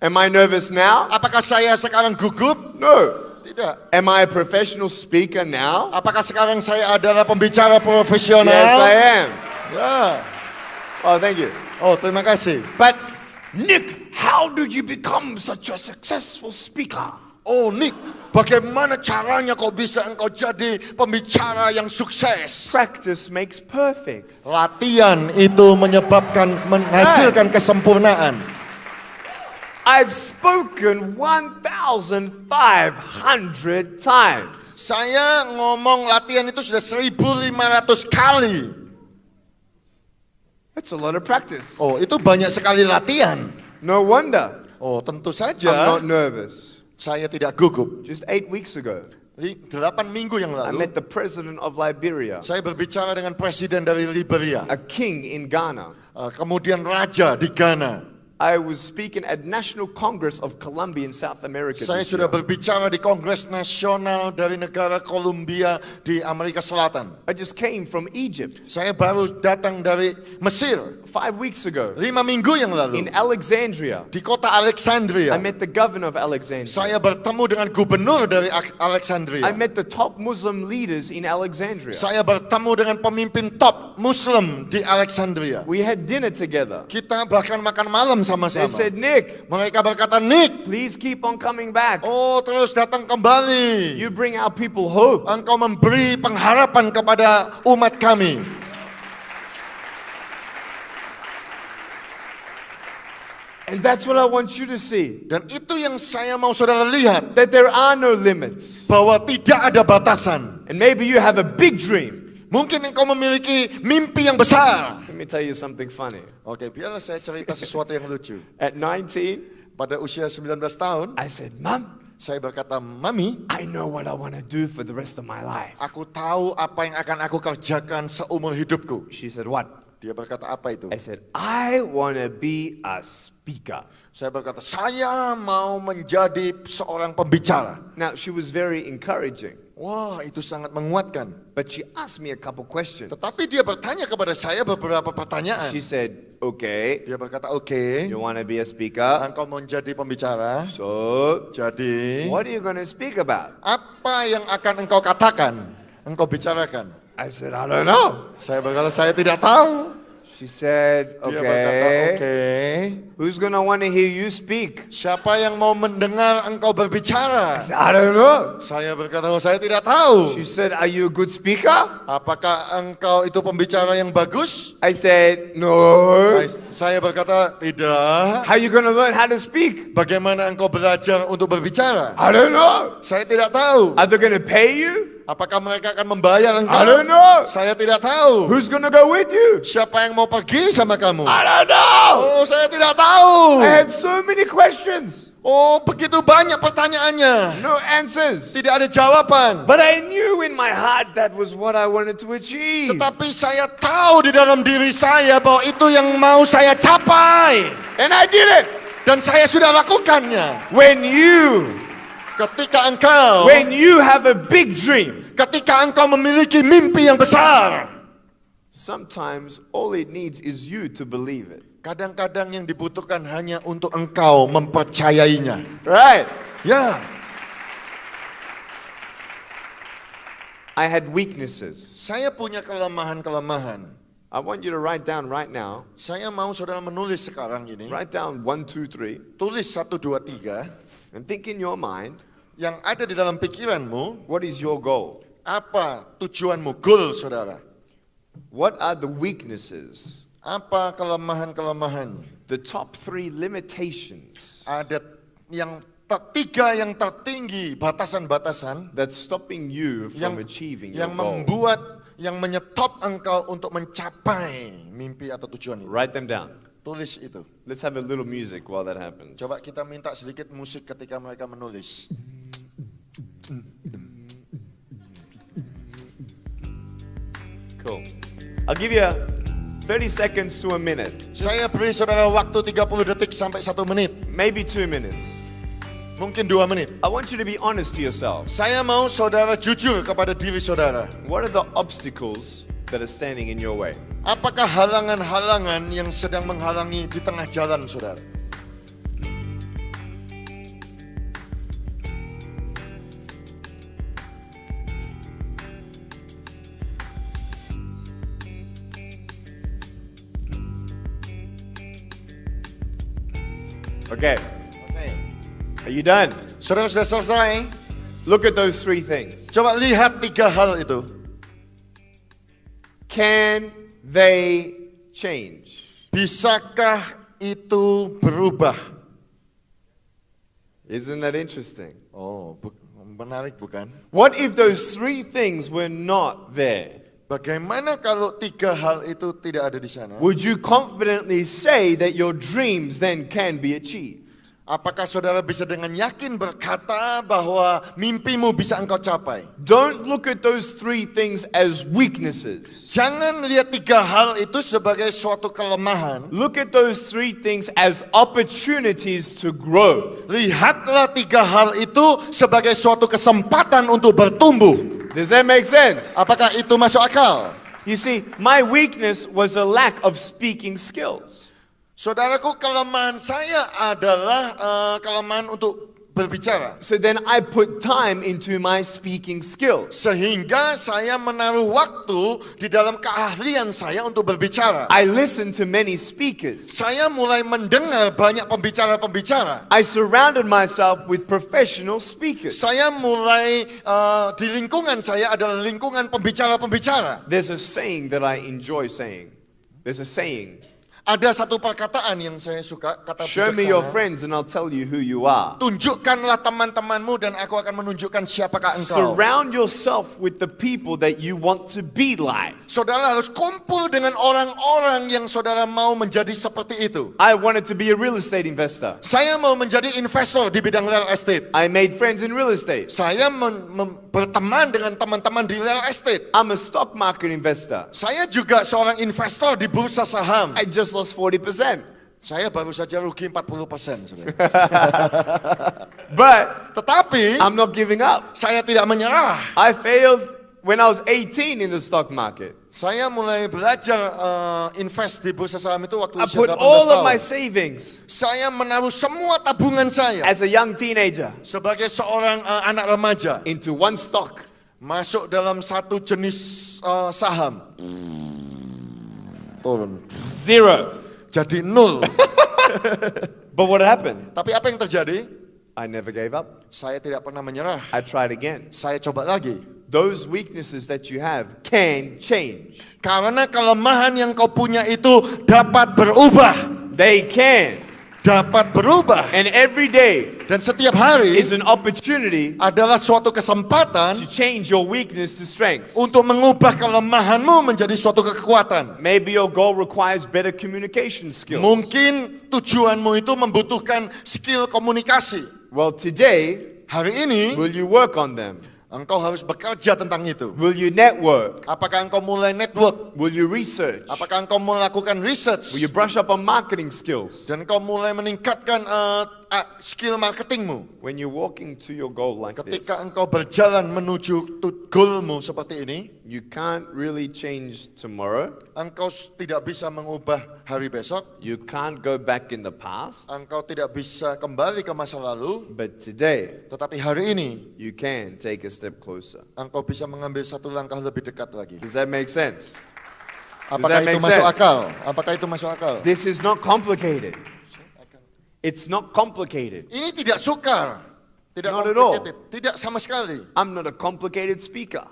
Am I nervous now? Apakah saya sekarang gugup? No. Tidak. Am I a professional speaker now? Apakah sekarang saya adalah pembicara profesional? Yes, I am. Ya. Oh, thank you. Oh, terima kasih. But, Nick, how did you become such a successful speaker? Oh, Nick, bagaimana caranya kau bisa engkau jadi pembicara yang sukses? Practice makes perfect. Latihan itu menghasilkan kesempurnaan. I've spoken 1,500 times. Saya ngomong latihan itu sudah 1.500 kali. That's a lot of practice. Oh, itu banyak sekali latihan. No wonder Oh, tentu I'm saja not nervous. saya tidak gugup. Just 8 weeks ago, 8 minggu yang I lalu, met the president of Liberia, saya berbicara dengan presiden dari Liberia, a king in Ghana. kemudian raja di Ghana. I was speaking at National Congress of Colombia in South America. Saya this sudah year. berbicara di Kongres Nasional dari negara Kolombia di Amerika Selatan. I just came from Egypt Saya baru datang dari Mesir 5 weeks ago 5 minggu yang lalu in Alexandria. di kota Alexandria. I met the governor of Alexandria. Saya bertemu dengan gubernur dari I Alexandria. met the top Muslim leaders in Alexandria. Saya bertemu dengan pemimpin top Muslim di Alexandria. We had dinner together. Kita bahkan makan malam They sama-sama. said, Nick, Mereka berkata, Nick, please keep on coming back. oh terus datang kembali. You bring our people hope. Engkau memberi pengharapan kepada umat kami. And that's what I want you to see. Dan itu yang saya mau saudara lihat. That there are no limits. Bahwa tidak ada batasan. And maybe you have a big dream. Mungkin engkau memiliki mimpi yang besar. Let me tell you something funny. Oke, biarlah saya cerita sesuatu yang lucu. At 19, Pada usia 19 tahun, I said, Mom, saya berkata, Mami, I know what I want to do for the rest of my life. aku tahu apa yang akan aku kerjakan seumur hidupku. She said, what? Dia berkata, apa itu? I said, I want to be a speaker. Saya berkata, saya mau menjadi seorang pembicara. Now, she was very encouraging, Wah, itu sangat menguatkan. but she asked me a couple questions. Tetapi dia bertanya kepada saya beberapa pertanyaan. She said, okay, Dia berkata, oke, you want to be a speaker? engkau mau jadi pembicara. So, Jadi, what are you going to speak about? apa yang akan engkau katakan? Engkau bicarakan. I said, I don't know. Saya berkata, saya tidak tahu. She said, Dia berkata, okay, oke. who's going to want to hear you speak? Siapa yang mau mendengar engkau berbicara? I don't know. Saya berkata, oh, saya tidak tahu. She said, are you a good speaker? Apakah engkau itu pembicara yang bagus? I said, no. Saya berkata, tidak. How you going to learn how to speak? Bagaimana engkau belajar untuk berbicara? I don't know. Saya tidak tahu. Are they going to pay you? Apakah mereka akan membayar I engkau? don't know. Saya tidak tahu. Who's going to go with you? Siapa yang mau pergi sama kamu? I don't know. Oh, saya tidak tahu. I had so many questions. Oh, begitu banyak pertanyaannya. No answers. Tidak ada jawaban. But I knew in my heart that was what I wanted to achieve. Tetapi saya tahu di dalam diri saya bahwa itu yang mau saya capai. And I did it. Dan saya sudah lakukannya. Ketika Ketika you have a big dream, ketika engkau memiliki mimpi yang besar, sometimes all it needs is you to believe it. kadang-kadang yang dibutuhkan hanya untuk engkau mempercayainya. Right? Ya, I had weaknesses. saya punya kelemahan-kelemahan. I want you to write down right now. Saya mau saudara menulis sekarang ini. Write down 1, 2, 3. Tulis 1, 2, 3. And think in your mind, Yang ada di dalam pikiranmu, what is your goal? apa tujuanmu, goal saudara? What are the weaknesses? Apa kelemahan-kelemahan? The top 3 limitations Ada yang tiga yang tertinggi, batasan-batasan that's stopping you from yang, achieving your yang goal. membuat, yang menyetop engkau untuk mencapai mimpi atau tujuan itu. Write them down. Tulis itu. Let's have a little music while that happens. Coba kita minta sedikit musik ketika mereka menulis. Cool. I'll give you 30 seconds to a minute. Saya beri saudara waktu 30 detik sampai 1 menit. Maybe 2 minutes. Mungkin 2 menit. I want you to be honest to yourself. Saya mau saudara jujur kepada diri saudara. What are the obstacles that are standing in your way? Apakah halangan-halangan yang sedang menghalangi di tengah jalan saudara? Okay, Oke. are you done? Saudara sudah selesai? Look at those 3 things. Coba lihat 3 hal itu. Can they change? Bisakah itu berubah? Isn't that interesting? Oh, menarik bukan? What if those 3 things were not there? Bagaimana kalau 3 hal itu tidak ada di sana? Would you confidently say that your dreams then can be achieved? Apakah saudara bisa dengan yakin berkata bahwa mimpimu bisa engkau capai? Don't look at those 3 things as weaknesses. Jangan lihat 3 hal itu sebagai suatu kelemahan. Look at those 3 things as opportunities to grow. Lihatlah 3 hal itu sebagai suatu kesempatan untuk bertumbuh. Does that make sense? Apakah itu masuk akal? You see, my weakness was a lack of speaking skills. Saudaraku, kelemahan saya adalah kelemahan untuk berbicara. So then I put time into my speaking skills. Sehingga saya menaruh waktu di dalam keahlian saya untuk berbicara. I listened to many speakers. Saya mulai mendengar banyak pembicara-pembicara. I surrounded myself with professional speakers. Saya mulai di lingkungan saya adalah lingkungan pembicara-pembicara. There's a saying that I enjoy saying. There's a saying. Ada satu perkataan yang saya suka, kata Show me your bijaksana. friends and I'll tell you who you are. Tunjukkanlah teman-temanmu dan aku akan menunjukkan siapakah engkau. Surround yourself with the people that you want to be like. Saudara harus kumpul dengan orang-orang yang saudara mau menjadi seperti itu. I wanted to be a real estate investor. Saya mau menjadi investor di bidang real estate. I made friends in real estate. Saya berteman dengan teman-teman di real estate. I'm a stock market investor. Saya juga seorang investor di bursa saham. I just lost 40%. Saya baru saja rugi 40%. saudara. But Tetapi I'm not giving up. saya tidak menyerah. I failed when I was 18 in the stock market. Saya mulai belajar invest di bursa saham itu waktu I usia put 18 all of my tahun. savings Saya menaruh semua tabungan saya as a young teenager sebagai seorang anak remaja into one stock. masuk dalam satu jenis saham. Turun. 0. Jadi 0. But what happened? Tapi apa yang terjadi? I never gave up. Saya tidak pernah menyerah. I tried again. Saya coba lagi. Those weaknesses that you have can change. Karena kelemahan yang kau punya itu dapat berubah. They can. Dapat berubah. And every day Dan setiap hari is an opportunity adalah suatu kesempatan to change your weakness to strength. untuk mengubah kelemahanmu menjadi suatu kekuatan. Maybe your goal requires better communication skills. Mungkin tujuanmu itu membutuhkan skill komunikasi. Well, today, Hari ini will you work on them? engkau harus bekerja tentang itu. Will you network? Apakah engkau mulai network? Will you research? Apakah engkau melakukan research? Will you brush up on marketing skills? Dan engkau mulai meningkatkan skill marketingmu. When you're walking to your goal like this, Ketika engkau berjalan menuju goalmu seperti ini, you can't really change tomorrow. engkau tidak bisa mengubah hari besok. You can't go back in the past. Engkau tidak bisa kembali ke masa lalu. But today, Tetapi hari ini, you can take a step closer. engkau bisa mengambil satu langkah lebih dekat lagi. Does that make sense? Apakah that itu make masuk sense? akal? Apakah itu masuk akal? This is not complicated. It's not complicated. Ini tidak sukar. Tidak Not at all. complicated. Tidak sama sekali. I'm not a complicated speaker.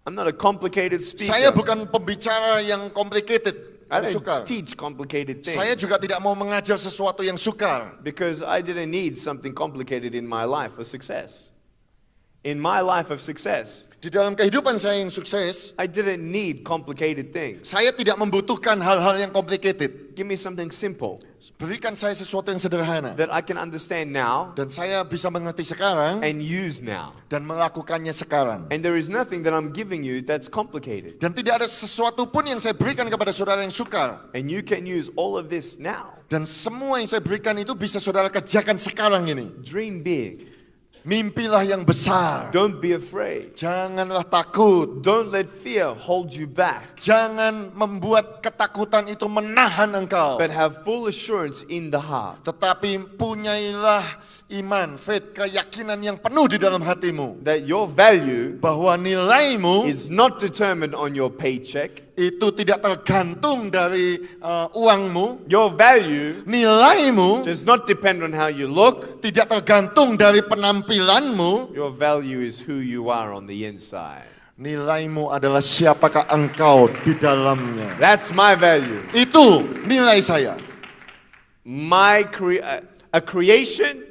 I'm not a complicated speaker. Saya bukan pembicara yang complicated, I yang sukar. don't teach complicated Saya things juga tidak mau mengajar sesuatu yang sukar. because I didn't need something complicated in my life for success. In my life of success, Di dalam kehidupan saya yang sukses, I didn't need complicated things. saya tidak membutuhkan hal-hal yang complicated. Give me something simple Berikan saya sesuatu yang sederhana. that I can understand now Dan saya bisa mengerti sekarang and use now. dan melakukannya sekarang. And there is nothing that I'm giving you that's complicated. Dan tidak ada sesuatu pun yang saya berikan kepada saudara yang sukar. And you can use all of this now. Dan semua yang saya berikan itu bisa saudara kerjakan sekarang ini. Dream big. Mimpilah yang besar. Don't be afraid. Janganlah takut. Don't let fear hold you back. Jangan membuat ketakutan itu menahan engkau. But have full assurance in the heart Tetapi punyailah iman, faith, keyakinan yang penuh di dalam hatimu. that your value Bahwa nilaimu is not determined on your paycheck. itu tidak tergantung dari uangmu. Your value Nilaimu does not depend on how you look. tidak tergantung dari penampilanmu. Your value is who you are on the inside. Nilaimu adalah siapakah engkau di dalamnya. That's my value. Itu nilai saya. A creation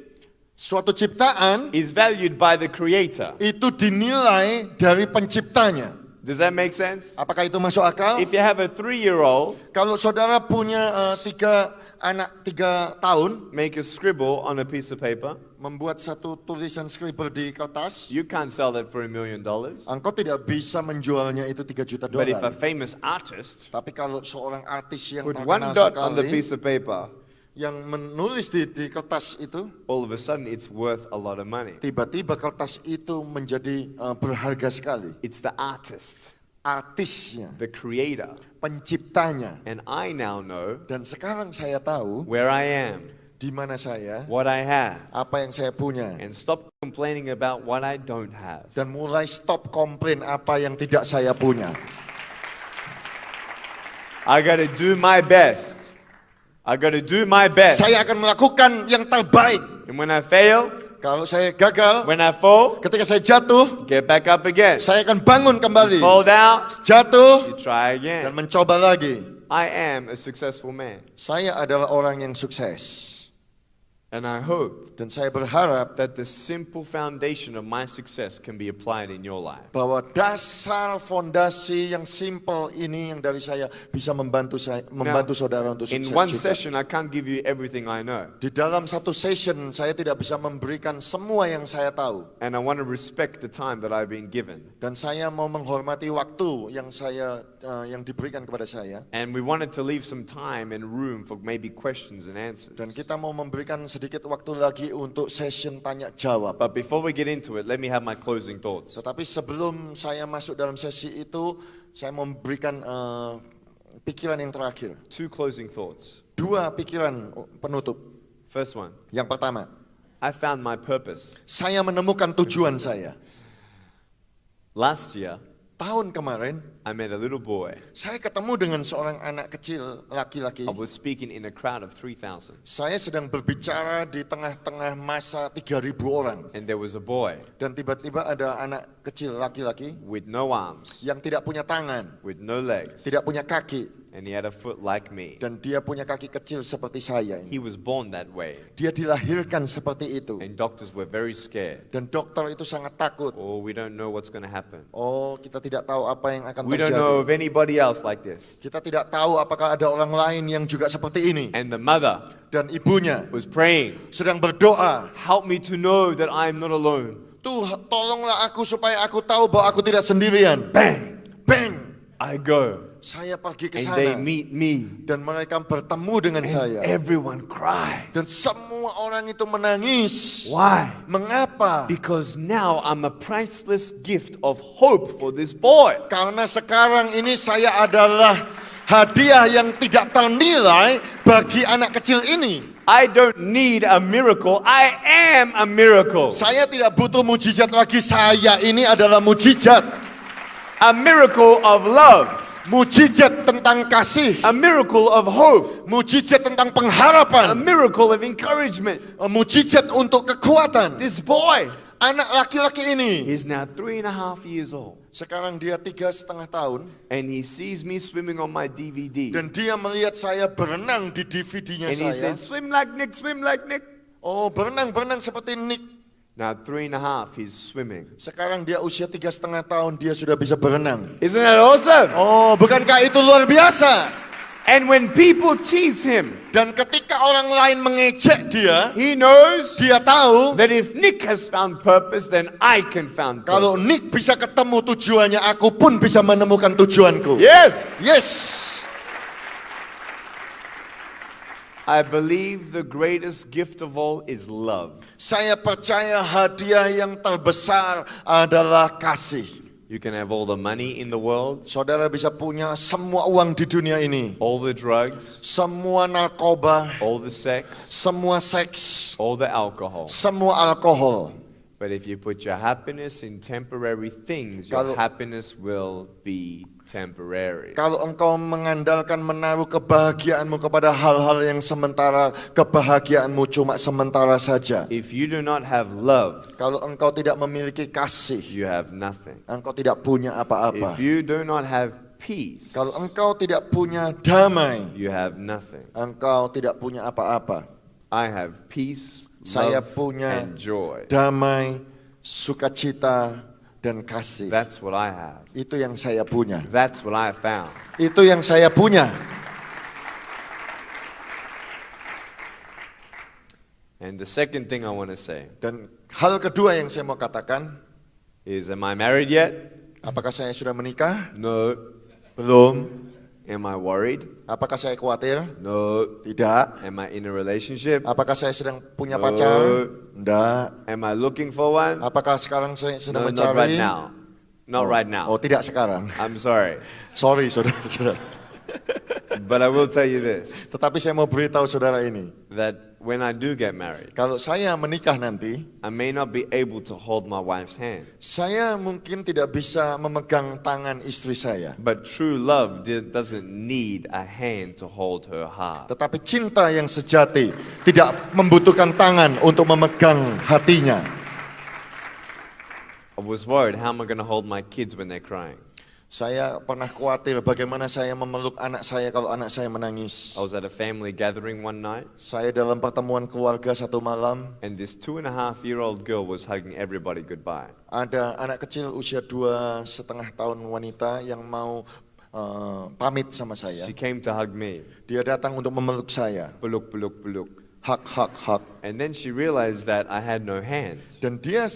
Suatu ciptaan is valued by the creator. itu dinilai dari penciptanya. Does that make sense? Apakah itu masuk akal? If you have a 3-year-old, Kalau saudara punya 3 tahun, make a scribble on a piece of paper. membuat satu tulisan scribble di kertas, You can't sell that for $1 million. engkau tidak bisa menjualnya itu 3 juta But if a dolar. famous artist Tapi kalau seorang artis yang put one terkenal dot on the sekali, piece of paper, yang menulis di kertas itu, all of a sudden it's worth a lot of money. tiba-tiba kertas itu menjadi berharga sekali. It's the artist, Artisnya, the creator. penciptanya. And I now know Dan sekarang saya tahu where I am, di mana saya, what I have, apa yang saya punya. and stop complaining about what I don't have. Dan mulai stop komplain apa yang tidak saya punya. I gotta do my best. I gotta do my best. Saya akan melakukan yang terbaik. And when I fail, Kalau saya gagal, when I fall, ketika saya jatuh, get back up again. saya akan bangun kembali. Fall down, Jatuh you try dan again. mencoba lagi. I am a successful man. Saya adalah orang yang sukses. And I hope Dan saya berharap that the simple foundation of my success can be applied in your life. bahwa dasar fondasi yang simple ini yang dari saya bisa membantu saudara untuk In sukses one juga. session, I can't give you everything I know. Di dalam satu session saya tidak bisa memberikan semua yang saya tahu. And I want to respect the time that I've been given. Dan saya mau menghormati waktu yang diberikan kepada saya. And we wanted to leave some time and room for maybe questions and answers. Dan kita mau memberikan sedikit waktu lagi untuk session tanya jawab. But before we get into it, let me have my closing thoughts. Tetapi sebelum saya masuk dalam sesi itu, saya mau memberikan pikiran yang terakhir. 2 closing thoughts. 2 pikiran penutup. First one, Yang pertama, I found my purpose. saya menemukan tujuan saya. Last year, Tahun kemarin, I met a little boy. saya ketemu dengan seorang anak kecil laki-laki. I was speaking in a crowd of 3,000. Saya sedang berbicara di tengah-tengah masa 3.000 orang. And there was a boy Dan tiba-tiba ada anak kecil laki-laki with no arms, yang tidak punya tangan, with no legs, tidak punya kaki, and he had a foot like me. dan dia punya kaki kecil seperti saya ini. He was born that way. Dia dilahirkan seperti itu. And doctors were very scared. Dan dokter itu sangat takut. Oh, we don't know what's going to happen. Oh, kita tidak tahu apa yang akan We don't know of terjadi. anybody else like this. Kita tidak tahu apakah ada orang lain yang juga seperti ini. And the mother Dan ibunya was praying, sedang berdoa, help me to know that I'm not alone. tolonglah aku supaya aku tahu bahwa aku tidak sendirian. Bang! Bang! I go. Saya pergi ke And they sana. meet me. Dan mereka bertemu dengan And saya. everyone cried. Dan semua orang itu menangis. Why? Mengapa? Because now I'm a priceless gift of hope for this boy. Karena sekarang ini saya adalah hadiah yang tidak ternilai bagi anak kecil ini. I don't need a miracle. I am a miracle. Saya tidak butuh mujizat lagi. Saya ini adalah mujizat. A miracle of love. Mujizat tentang kasih. A miracle of hope. Mujizat tentang A pengharapan. miracle of encouragement. Mujizat untuk kekuatan. This boy Anak laki-laki ini. is now 3.5 years old. Sekarang dia 3,5 tahun. And he sees me swimming on my DVD. Dan dia melihat saya berenang di DVD-nya And he saya. said, swim like Nick, swim like Nick. Oh, berenang seperti Nick. Now 3.5, he's swimming. Sekarang dia usia 3,5 tahun, dia sudah bisa berenang. Isn't that awesome? Oh, bukankah itu luar biasa? And when people tease him, Dan ketika orang lain mengejek dia, he knows dia tahu that if Nick has found purpose, then I can found kalau purpose. Nick bisa ketemu tujuannya, aku pun bisa menemukan tujuanku. Yes! Yes. I believe the greatest gift of all is love. Saya percaya hadiah yang terbesar adalah kasih. You can have all the money in the world, Saudara bisa punya semua uang di dunia ini, all the drugs, semua narkoba, all the sex, semua seks, all the alcohol. semua alkohol. But if you put your happiness in temporary things, your Kalau- happiness will be temporary. Kalau engkau mengandalkan menaruh kebahagiaanmu kepada hal-hal yang sementara, kebahagiaanmu cuma sementara saja. If you do not have love, Kalau engkau tidak memiliki kasih, you have nothing. engkau tidak punya apa-apa. If you do not have peace, Kalau engkau tidak punya damai, you have nothing. engkau tidak punya apa-apa. I have peace, Saya love, punya and joy. damai, sukacita, dan kasih. That's what I have. Itu yang saya punya. That's what I found. Itu yang saya punya. And the second thing I want to say Dan hal kedua yang saya mau katakan, is, am I married yet? apakah saya sudah menikah? No. Belum. Am I worried? Apakah saya khawatir? No. Tidak. Am I in a relationship? Apakah saya sedang punya No. pacar? Tidak. Am I looking for one? Apakah sekarang saya sedang No, not mencari? right now. Not right now. Oh, tidak sekarang. I'm sorry. Sorry, saudara-saudara. But I will tell you this, Tetapi saya mau beritahu saudara ini. that when I do get married, Kalau saya menikah nanti, I may not be able to hold my wife's hand. saya mungkin tidak bisa memegang tangan istri saya. But true love doesn't need a hand to hold her heart. Tetapi cinta yang sejati tidak membutuhkan tangan untuk memegang hatinya. I was worried, how am I going to hold my kids when they're crying? Saya pernah khawatir bagaimana saya memeluk anak saya kalau anak saya menangis. I was at a family gathering one night, Saya dalam pertemuan keluarga satu malam, and this 2.5-year-old girl was hugging everybody goodbye. ada anak kecil usia 2,5 tahun wanita yang mau pamit sama saya. She came to hug me. Dia datang untuk memeluk saya. Peluk, peluk, peluk. Hak, hak, hak. And then she realized that I had no hands. Dan dia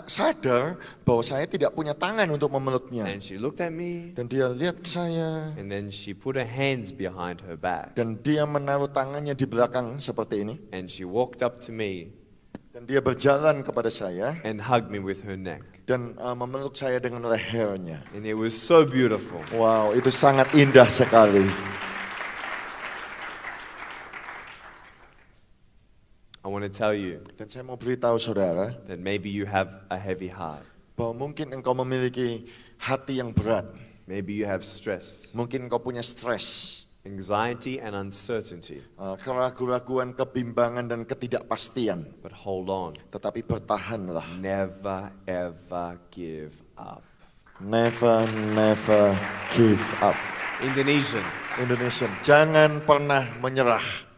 sadar bahwa saya tidak punya tangan untuk memeluknya. And she looked at me, Dan dia lihat saya. and then she put her hands behind her back. Dan dia menaruh tangannya di belakang seperti ini. And she walked up to me Dan dia berjalan kepada saya. and hugged me with her neck. Dan memeluk saya dengan lehernya. And it was so beautiful. Wow, itu sangat indah sekali. I want to tell you Dan saya mau beritahu saudara, that maybe you have a heavy heart. bahwa mungkin engkau memiliki hati yang berat. Maybe you have stress, Mungkin engkau punya stres, anxiety, and uncertainty. keraguan-raguan, kebimbangan, dan ketidakpastian. But hold on. Tetapi bertahanlah. Never ever give up. Never, never give up. Indonesian. Indonesian, jangan pernah menyerah.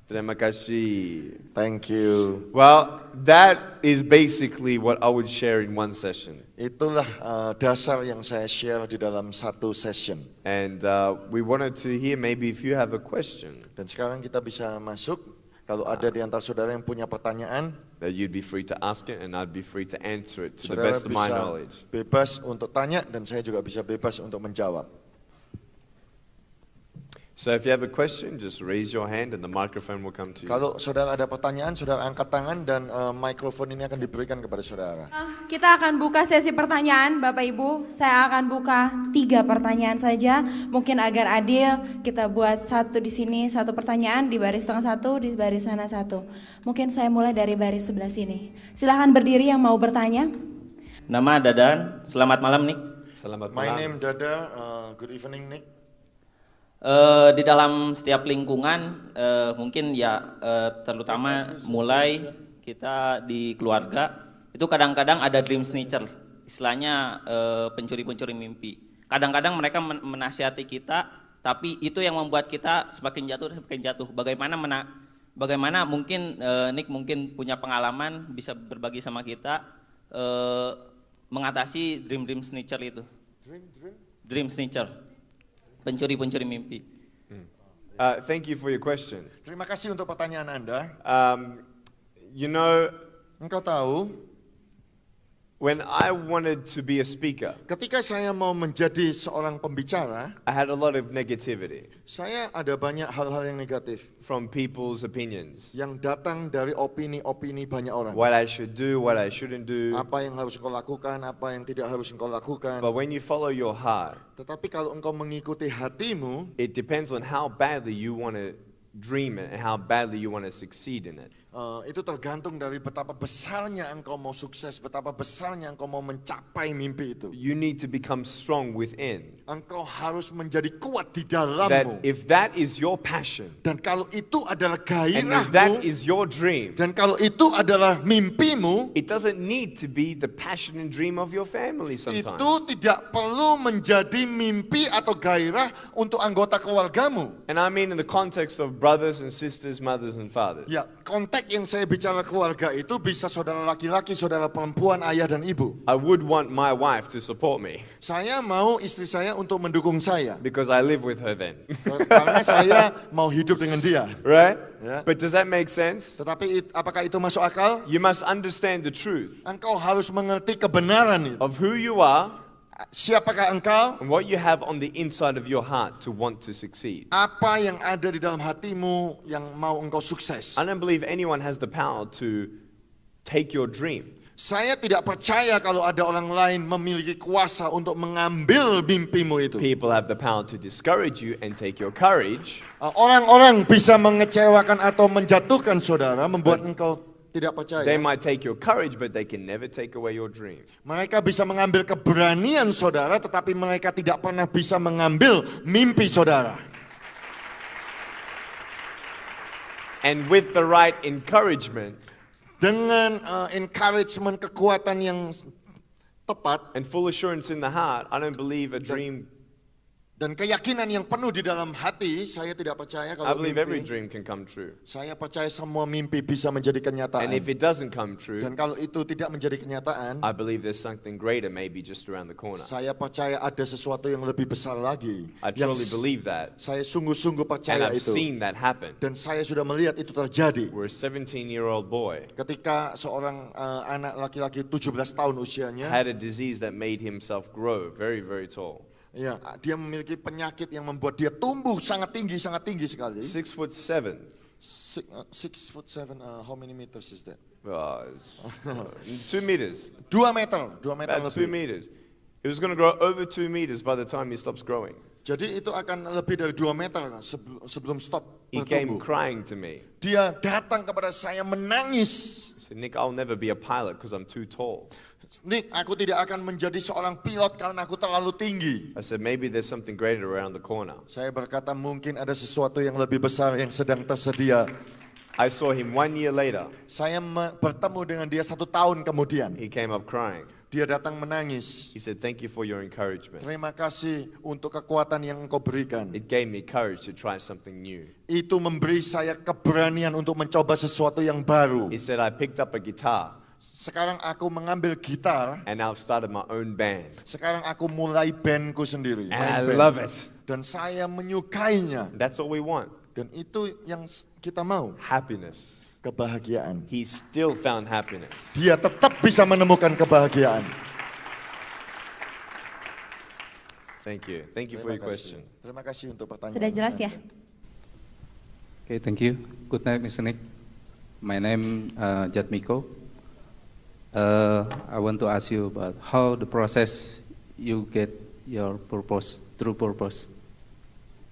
Terima kasih. Thank you. Well, that is basically what I would share in one session. Itulah dasar yang saya share di dalam satu session. And we wanted to hear maybe if you have a question, Dan sekarang kita bisa masuk. Kalau ada di antara saudara yang punya pertanyaan, that you'd be free to ask it and I'd be free to answer it to the saudara best of my bisa knowledge. bebas untuk tanya dan saya juga bisa bebas untuk menjawab. So if you have a question, just raise your hand and the microphone will come to you. Kalau saudara ada pertanyaan, saudara angkat tangan dan mikrofon ini akan diberikan kepada saudara. Kita akan buka sesi pertanyaan Bapak Ibu. Saya akan buka 3 pertanyaan saja. Mungkin agar adil kita buat satu di sini, satu pertanyaan di baris tengah satu, di baris sana satu. Mungkin saya mulai dari baris sebelah sini. Silahkan berdiri yang mau bertanya. Nama Dadan, selamat malam Nick. Selamat My malam. name Dada, good evening Nick. Di dalam setiap lingkungan mungkin ya terutama mulai kita di keluarga itu kadang-kadang ada dream snatcher, istilahnya pencuri-pencuri mimpi. Kadang-kadang mereka menasihati kita, tapi itu yang membuat kita semakin jatuh. Bagaimana bagaimana mungkin Nick mungkin punya pengalaman bisa berbagi sama kita mengatasi dream snatcher itu. Dream snatcher, pencuri mimpi. Thank you for your question. Terima kasih untuk pertanyaan Anda. You know, Engkau tahu, when I wanted to be a speaker, ketika saya mau menjadi seorang pembicara, I had a lot of negativity saya ada banyak hal-hal yang negatif from people's opinions. yang datang dari opini-opini banyak orang. What I should do, what I shouldn't do. Apa yang harus engkau lakukan, apa yang tidak harus engkau lakukan. But when you follow your heart, Tetapi kalau engkau mengikuti hatimu, it depends on how badly you want to dream it and how badly you want to succeed in it. itu tergantung dari betapa besarnya engkau mau sukses, betapa besarnya engkau mau mencapai mimpi itu. You need to become strong within. Engkau harus menjadi kuat di That dalammu. if that is your passion, Dan kalau itu adalah and if that gairahmu, is your dream, dan kalau itu adalah mimpimu, it doesn't need to be the passion and dream of your family sometimes. itu tidak perlu menjadi mimpi atau gairah untuk anggota keluargamu. And I mean in the context of brothers and sisters, mothers and fathers. Ya, konteks yang saya bicara keluarga itu bisa saudara laki-laki, saudara perempuan, ayah dan ibu. I would want my wife to support me Saya mau istri saya untuk mendukung saya. because I live with her then. Karena saya mau hidup dengan dia. Right? Yeah. But does that make sense? Tetapi apakah itu masuk akal? You must understand the truth Engkau harus mengerti kebenaran itu. of who you are Siapakah engkau? and what you have on the inside of your heart to want to succeed. Apa yang ada di dalam hatimu yang mau engkau sukses? I don't believe anyone has the power to take your dream. Saya tidak percaya kalau ada orang lain memiliki kuasa untuk mengambil mimpimu itu. People have the power to discourage you and take your courage, Orang-orang bisa mengecewakan atau menjatuhkan saudara, membuat engkau tidak they percaya. might take your courage, but they can never take away your dream. Mereka bisa mengambil keberanian saudara, tetapi mereka tidak pernah bisa mengambil mimpi saudara. And with the right encouragement Dengan encouragement, kekuatan yang tepat, and full assurance in the heart, I don't believe a dream, dan keyakinan yang penuh di dalam hati, saya tidak I percaya kalau believe every mimpi. dream can come true. Saya percaya semua mimpi bisa menjadi kenyataan. And if it doesn't come true, Dan kalau itu tidak menjadi kenyataan, I believe there's something greater maybe just around the corner. saya percaya ada sesuatu yang lebih besar lagi. I Yang truly believe that. saya sungguh-sungguh And percaya I've itu. seen that happen. Dan saya sudah melihat itu terjadi. Where a 17-year-old boy Ketika seorang anak laki-laki 17 tahun usianya, had a disease that made himself grow very, very tall. ya, dia memiliki penyakit yang membuat dia tumbuh sangat tinggi sekali. 6'7". 6'7", how many meters is that? 2 meters. 2 meter About 2 lebih. meters. It was going to grow over 2 meters by the time he stops growing. Jadi itu akan lebih dari 2 meter sebelum stop He came bertumbuh. crying to me. Dia datang kepada saya menangis. He said, Nick, I'll never be a pilot because I'm too tall. Nick, aku tidak akan menjadi seorang pilot karena aku terlalu tinggi. I said, maybe there's something greater around the corner. Saya berkata mungkin ada sesuatu yang lebih besar yang sedang tersedia. I saw him 1 year later. Saya bertemu dengan dia 1 tahun kemudian. He came up crying. Dia datang menangis. He said, thank you for your encouragement. Terima kasih untuk kekuatan yang engkau berikan. It gave me courage to try something new. Itu memberi saya keberanian untuk mencoba sesuatu yang baru. He said, I picked up a guitar Sekarang aku mengambil gitar. and I've started my own band. Sekarang aku mulai bandku sendiri. And I main band. love it. Dan saya menyukainya. That's all we want. Dan itu yang kita mau. Happiness. Kebahagiaan. He still found happiness. Dia tetap bisa menemukan kebahagiaan. Thank you. Thank you for your question. Terima kasih untuk pertanyaan. Sudah jelas ya? Okay, thank you. Good night, Mr. Nick. My name Jatmiko. I want to ask you about how the process you get your purpose, true purpose.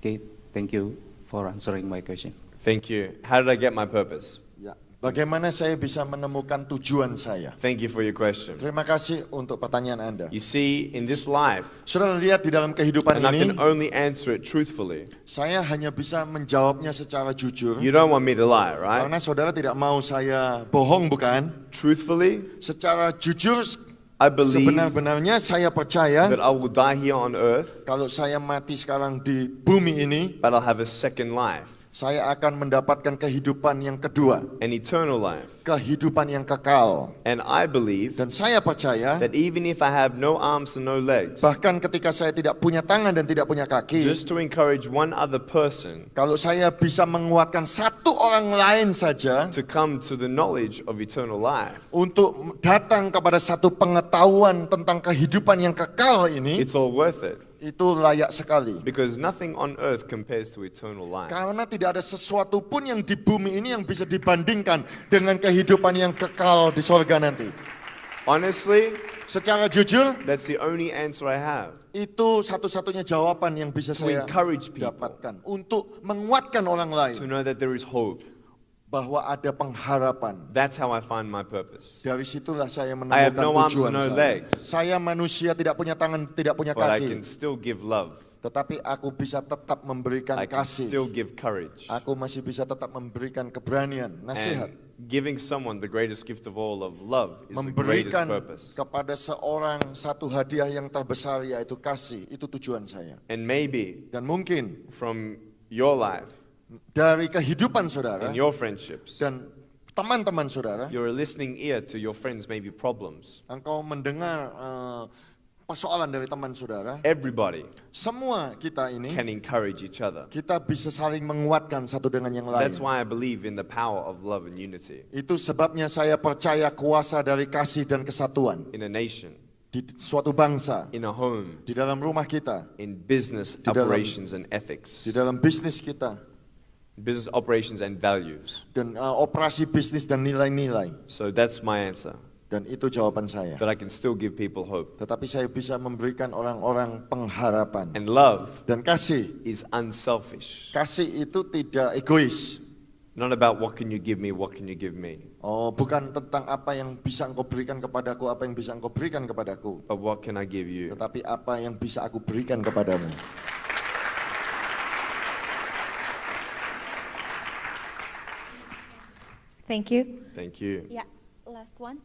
Okay, thank you for answering my question. Thank you. How did I get my purpose? Ya, bagaimana saya bisa menemukan tujuan saya? Thank you for your question. Terima kasih untuk pertanyaan Anda. You see, in this life, Saudara lihat di dalam kehidupan and I ini, can only answer it truthfully. saya hanya bisa menjawabnya secara jujur. You don't want me to lie, right? Karena saudara tidak mau saya bohong, bukan? Truthfully, Secara jujur, I believe sebenar-benarnya saya percaya that I will die here on earth, kalau saya mati sekarang di bumi ini, but I'll have a second life. Saya akan mendapatkan kehidupan yang kedua, an eternal life. kehidupan yang kekal. And I believe Dan saya percaya, that even if I have no arms and no legs, bahkan ketika saya tidak punya tangan dan tidak punya kaki, just to encourage one other person kalau saya bisa menguatkan satu orang lain saja to come to the knowledge of eternal life, untuk datang kepada satu pengetahuan tentang kehidupan yang kekal ini, it's all worth it. itu layak sekali. Because nothing on earth compares to eternal life. Karena tidak ada sesuatu pun yang di bumi ini yang bisa dibandingkan dengan kehidupan yang kekal di sorga nanti. Honestly, Secara jujur, that's the only answer I have. itu satu-satunya jawaban yang bisa To saya encourage people dapatkan. Untuk menguatkan orang to lain know that there is hope. bahwa ada pengharapan. That's how I find my purpose. Dari situlah saya I have menemukan no arms tujuan and no saya. legs. Saya manusia tidak punya tangan, tidak punya But I can kaki. still give love. Tetapi aku bisa tetap memberikan I can kasih. still give courage. Aku masih bisa tetap memberikan keberanian, nasihat. And giving someone the greatest gift of all of love is the greatest Memberikan purpose. kepada seorang satu hadiah yang terbesar, yaitu kasih. Itu tujuan saya. And maybe Dan mungkin from your life dari kehidupan saudara and your friendships, dan teman-teman saudara, you're a listening ear to your friends' maybe problems. engkau mendengar persoalan dari teman saudara. Everybody Semua kita ini, can encourage each other. kita bisa saling menguatkan satu dengan yang lain. That's why I believe in the power of love and unity Itu sebabnya saya percaya kuasa dari kasih dan kesatuan in a nation, di suatu bangsa, in a home, di dalam rumah kita, in business dalam- operations and ethics, di dalam bisnis kita, business operations and values. dan operasi bisnis dan nilai-nilai. So that's my answer. Dan itu jawaban saya. That I can still give people hope. Tetapi saya bisa memberikan orang-orang pengharapan. And love Dan kasih, is unselfish. kasih itu tidak egois. Not about what can you give me, what can you give me, Oh, bukan tentang apa yang bisa engkau berikan kepadaku, apa yang bisa engkau berikan kepadaku. but what can I give you? Tetapi apa yang bisa aku berikan kepadamu. Thank you. Thank you. Ya, last one.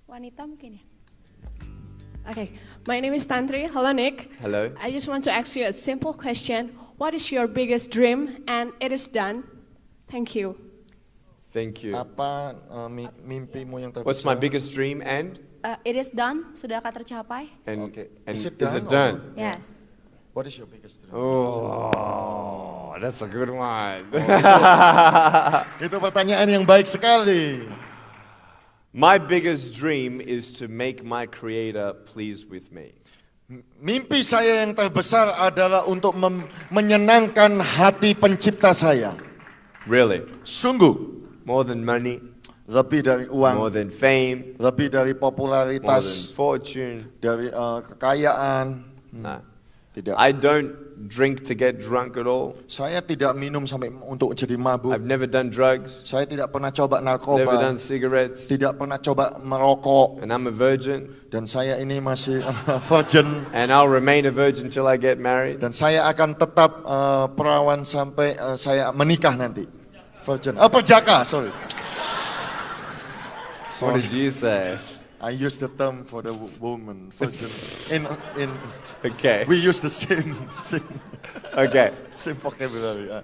Wanita mungkin ya. Okay, my name is Tantri. Hello, Nick. Hello. I just want to ask you a simple question. What is your biggest dream? And it is done. Thank you. Thank you. Apa mimpimu yang terbesar? What's my biggest dream and It is done, sudahkah tercapai? Okay. and Is it is done it or- done? Ya. What is your biggest dream? Oh, that's a good one. Itu pertanyaan yang baik sekali. My biggest dream is to make my creator pleased with me. Mimpi saya yang terbesar adalah untuk menyenangkan hati pencipta saya. Really. Sungguh, More than money, lebih dari more uang, than fame, lebih dari more than popularitas, fortune. dari kekayaan. Nah. Tidak. I don't drink to get drunk at all. Saya tidak minum sampai untuk jadi mabuk. I've never done drugs, Saya tidak pernah coba never narkoba, done cigarettes, tidak pernah coba merokok, and I'm a virgin, dan saya ini masih virgin. and I'll remain a virgin till I get married. Dan saya akan tetap perawan sampai saya menikah nanti. Virgin. Perjaka, sorry. What did you say? I use the term for the woman, virgin. Okay, We use the same okay. vocabulary.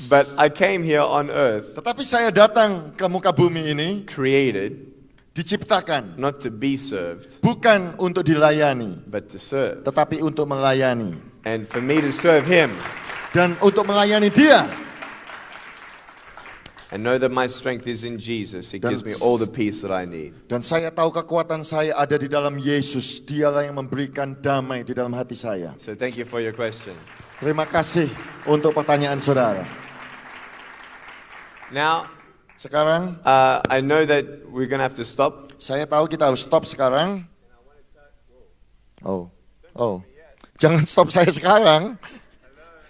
But I came here on earth Tetapi saya datang ke muka bumi ini created diciptakan not to be served, bukan untuk dilayani, but to serve. tetapi untuk melayani. And for me to serve him Dan untuk melayani Dia. and know that my strength is in Jesus, it gives me all the peace that I need. Dan saya tahu kekuatan saya ada di dalam Yesus. Dialah yang memberikan damai di dalam hati saya. So thank you for your question. Terima kasih untuk pertanyaan saudara. Now, Sekarang I know that we're going to have to stop. saya tahu kita harus stop sekarang. Oh, jangan stop saya sekarang.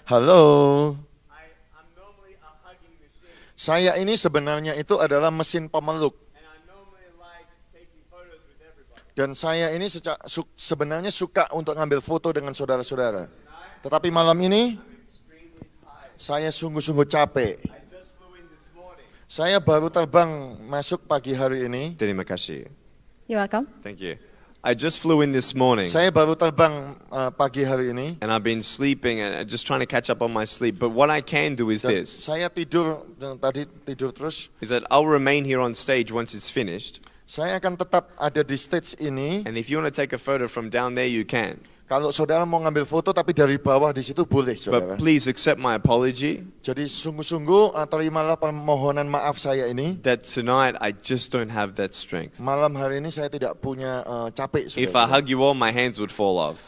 Halo. Saya ini sebenarnya itu adalah mesin pemeluk. Dan saya ini sebenarnya suka untuk ngambil foto dengan saudara-saudara. Tetapi malam ini saya sungguh-sungguh capek. Saya baru terbang masuk pagi hari ini. Terima kasih. You're welcome. Thank you. I just flew in this morning. Saya baru terbang pagi hari ini. And I've been sleeping and just trying to catch up on my sleep. But what I can do is Dan this, saya tidur, tadi tidur terus. is that I'll remain here on stage once it's finished. Saya akan tetap ada di stage ini. And if you want to take a photo from down there, you can. Kalau saudara mau ngambil foto tapi dari bawah di situ boleh, saudara. But please accept my apology Jadi sungguh-sungguh terimalah permohonan maaf saya ini. that tonight I just don't have that strength. Malam hari ini saya tidak punya capek, If I saudara. hug you all, my hands would fall off.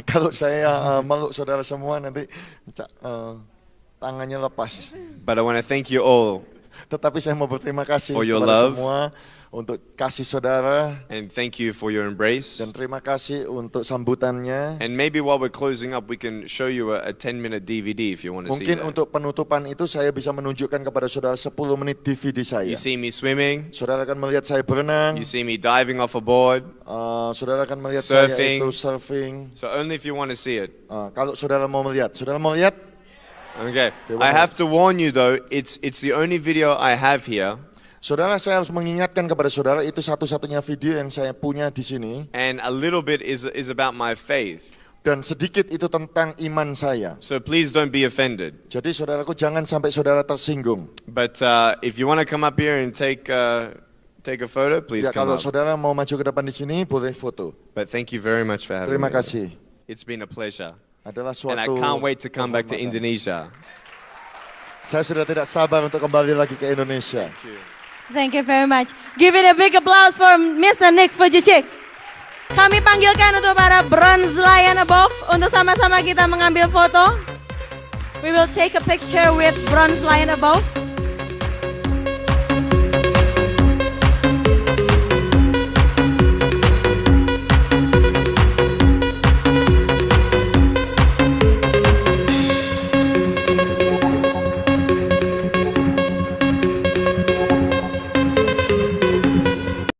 Kalau saya meluk saudara semua nanti tangannya lepas. But I want to thank you all Tetapi saya mau berterima kasih For your kepada love. semua untuk kasih saudara and thank you for your embrace. dan terima kasih untuk sambutannya. And maybe while we're closing up, we can show you a 10-minute DVD if you want to see Mungkin that. untuk penutupan itu saya bisa menunjukkan kepada saudara 10 menit DVD saya. You see me swimming, Saudara akan melihat saya berenang. you see me diving off a board. Saudara akan melihat Surfing. saya itu surfing. So only if you want to see it. Kalau saudara mau melihat, saudara mau lihat? Okay. I have to warn you though, it's the only video I have here. Saudara, saya harus mengingatkan kepada saudara itu satu-satunya video yang saya punya di sini And a little bit is about my faith. dan sedikit itu tentang iman saya. So please don't be offended. Jadi saudaraku jangan sampai saudara tersinggung. But if you want to come up here and take a photo, please Ya, come kalau up. saudara mau maju ke depan di sini boleh foto. But thank you very much for having Terima me. kasih. It's been a pleasure. Adalah And I suatu can't wait to come back to kehormatan. Indonesia. Saya sudah tidak sabar untuk kembali lagi ke Indonesia. Thank you very much. Give it a big applause for Mr. Nick Vujicic. Kami panggilkan untuk para Bronze Lion Above untuk sama-sama kita mengambil foto. We will take a picture with Bronze Lion Above.